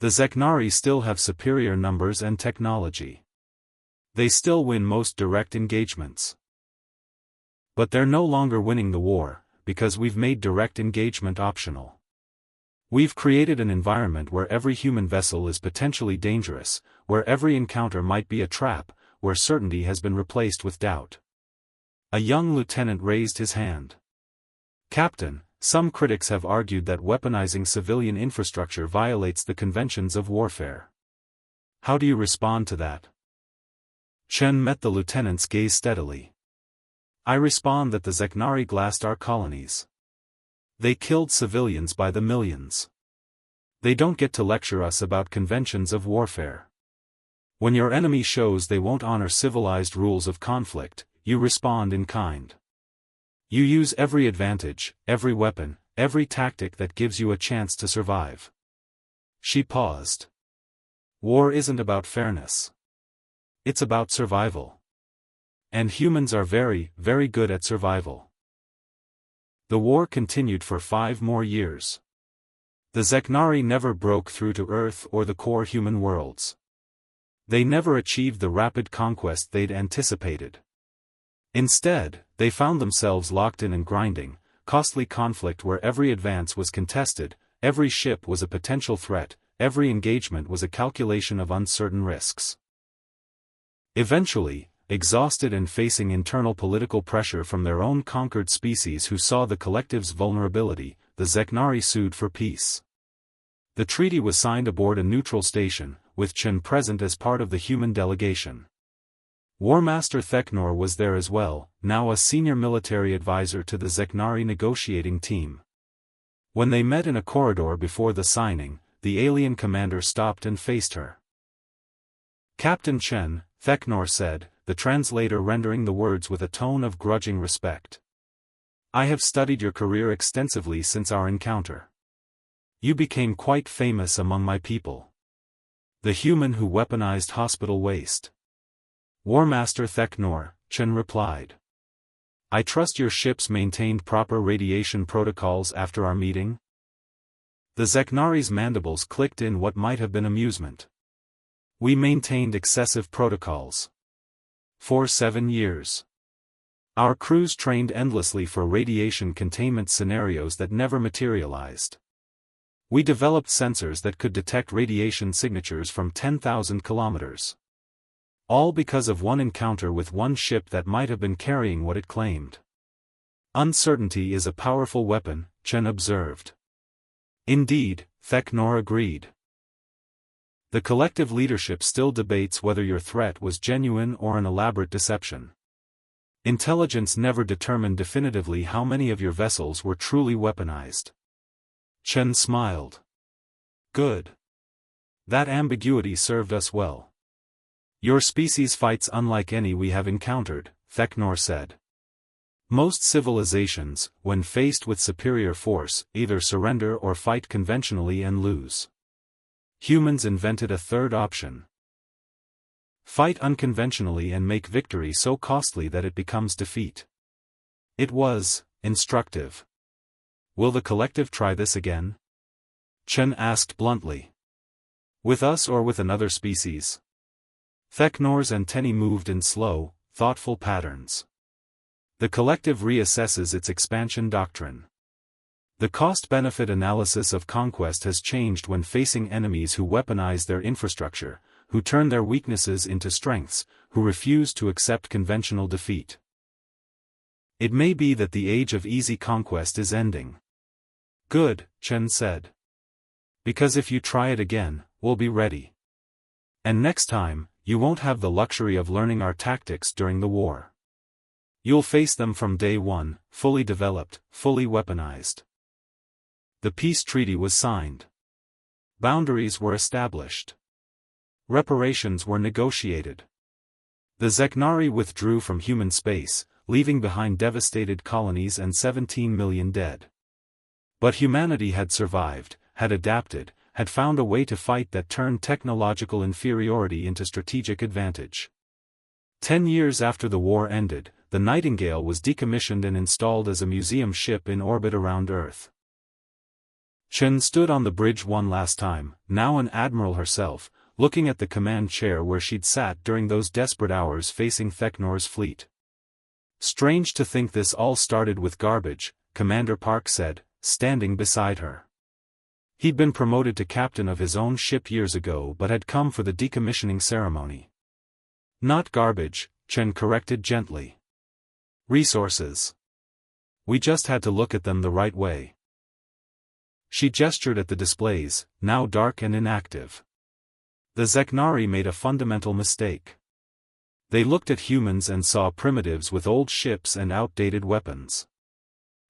The Zeknari still have superior numbers and technology. They still win most direct engagements. But they're no longer winning the war, because we've made direct engagement optional. We've created an environment where every human vessel is potentially dangerous, where every encounter might be a trap, where certainty has been replaced with doubt. A young lieutenant raised his hand. Captain, some critics have argued that weaponizing civilian infrastructure violates the conventions of warfare. How do you respond to that? Chen met the lieutenant's gaze steadily. I respond that the Zeknari glassed our colonies. They killed civilians by the millions. They don't get to lecture us about conventions of warfare. When your enemy shows they won't honor civilized rules of conflict, you respond in kind. You use every advantage, every weapon, every tactic that gives you a chance to survive. She paused. War isn't about fairness. It's about survival. And humans are very, very good at survival. The war continued for 5 more years. The Zeknari never broke through to Earth or the core human worlds. They never achieved the rapid conquest they'd anticipated. Instead, they found themselves locked in and grinding, costly conflict where every advance was contested, every ship was a potential threat, every engagement was a calculation of uncertain risks. Eventually, exhausted and facing internal political pressure from their own conquered species who saw the collective's vulnerability, the Zeknari sued for peace. The treaty was signed aboard a neutral station, with Chen present as part of the human delegation. War Master Theknor was there as well, now a senior military advisor to the Zeknari negotiating team. When they met in a corridor before the signing, the alien commander stopped and faced her. Captain Chen, Theknor said, the translator rendering the words with a tone of grudging respect. I have studied your career extensively since our encounter. You became quite famous among my people. The human who weaponized hospital waste. War Master Theknor, Chen replied. I trust your ships maintained proper radiation protocols after our meeting? The Zeknari's mandibles clicked in what might have been amusement. We maintained excessive protocols. For 7 years. Our crews trained endlessly for radiation containment scenarios that never materialized. We developed sensors that could detect radiation signatures from 10,000 kilometers. All because of one encounter with one ship that might have been carrying what it claimed. Uncertainty is a powerful weapon, Chen observed. Indeed, Theknor agreed. The collective leadership still debates whether your threat was genuine or an elaborate deception. Intelligence never determined definitively how many of your vessels were truly weaponized. Chen smiled. Good. That ambiguity served us well. Your species fights unlike any we have encountered, Theknor said. Most civilizations, when faced with superior force, either surrender or fight conventionally and lose. Humans invented a third option. Fight unconventionally and make victory so costly that it becomes defeat. It was instructive. Will the collective try this again? Chen asked bluntly. With us or with another species? Theknor's antennae moved in slow, thoughtful patterns. The collective reassesses its expansion doctrine. The cost-benefit analysis of conquest has changed when facing enemies who weaponize their infrastructure, who turn their weaknesses into strengths, who refuse to accept conventional defeat. It may be that the age of easy conquest is ending. Good, Chen said. Because if you try it again, we'll be ready. And next time, you won't have the luxury of learning our tactics during the war. You'll face them from day one, fully developed, fully weaponized. The peace treaty was signed. Boundaries were established. Reparations were negotiated. The Zeknari withdrew from human space, leaving behind devastated colonies and 17 million dead. But humanity had survived, had adapted, had found a way to fight that turned technological inferiority into strategic advantage. 10 years after the war ended, the Nightingale was decommissioned and installed as a museum ship in orbit around Earth. Chen stood on the bridge one last time, now an admiral herself, looking at the command chair where she'd sat during those desperate hours facing Theknor's fleet. Strange to think this all started with garbage, Commander Park said, standing beside her. He'd been promoted to captain of his own ship years ago but had come for the decommissioning ceremony. Not garbage, Chen corrected gently. Resources. We just had to look at them the right way. She gestured at the displays, now dark and inactive. The Zeknari made a fundamental mistake. They looked at humans and saw primitives with old ships and outdated weapons.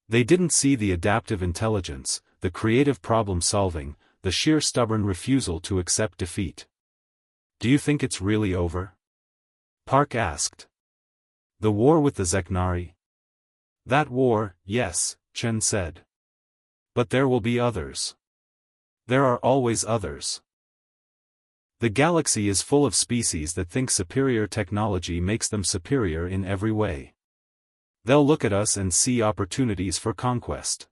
They didn't see the adaptive intelligence, the creative problem-solving, the sheer stubborn refusal to accept defeat. Do you think it's really over? Park asked. The war with the Zeknari? That war, yes, Chen said. But there will be others. There are always others. The galaxy is full of species that think superior technology makes them superior in every way. They'll look at us and see opportunities for conquest.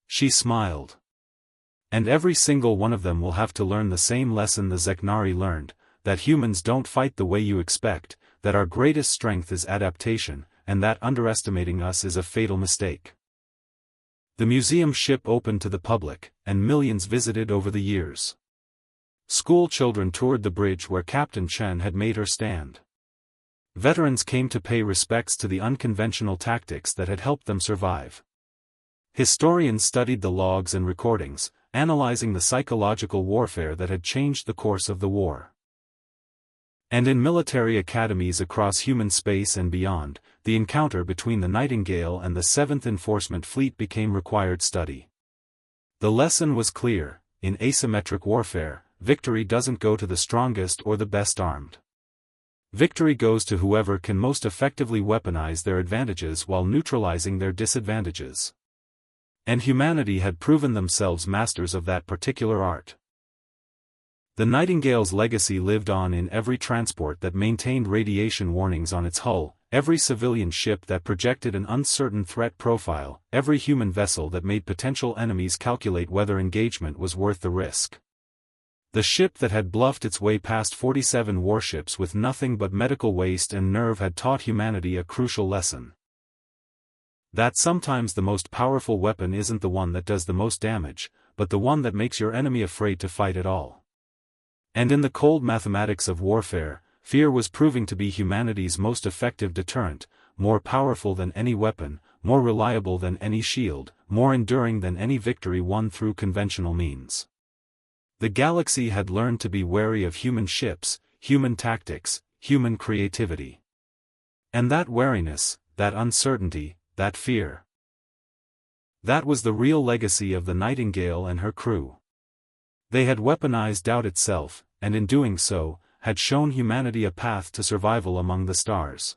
She smiled. And every single one of them will have to learn the same lesson the Zeknari learned, that humans don't fight the way you expect, that our greatest strength is adaptation, and that underestimating us is a fatal mistake. The museum ship opened to the public, and millions visited over the years. School children toured the bridge where Captain Chen had made her stand. Veterans came to pay respects to the unconventional tactics that had helped them survive. Historians studied the logs and recordings, analyzing the psychological warfare that had changed the course of the war. And in military academies across human space and beyond, the encounter between the Nightingale and the 7th Enforcement Fleet became required study. The lesson was clear: in asymmetric warfare, victory doesn't go to the strongest or the best armed. Victory goes to whoever can most effectively weaponize their advantages while neutralizing their disadvantages. And humanity had proven themselves masters of that particular art. The Nightingale's legacy lived on in every transport that maintained radiation warnings on its hull, every civilian ship that projected an uncertain threat profile, every human vessel that made potential enemies calculate whether engagement was worth the risk. The ship that had bluffed its way past 47 warships with nothing but medical waste and nerve had taught humanity a crucial lesson. That sometimes the most powerful weapon isn't the one that does the most damage, but the one that makes your enemy afraid to fight at all. And in the cold mathematics of warfare, fear was proving to be humanity's most effective deterrent, more powerful than any weapon, more reliable than any shield, more enduring than any victory won through conventional means. The galaxy had learned to be wary of human ships, human tactics, human creativity. And that wariness, that uncertainty, that fear. That was the real legacy of the Nightingale and her crew. They had weaponized doubt itself, and in doing so, had shown humanity a path to survival among the stars.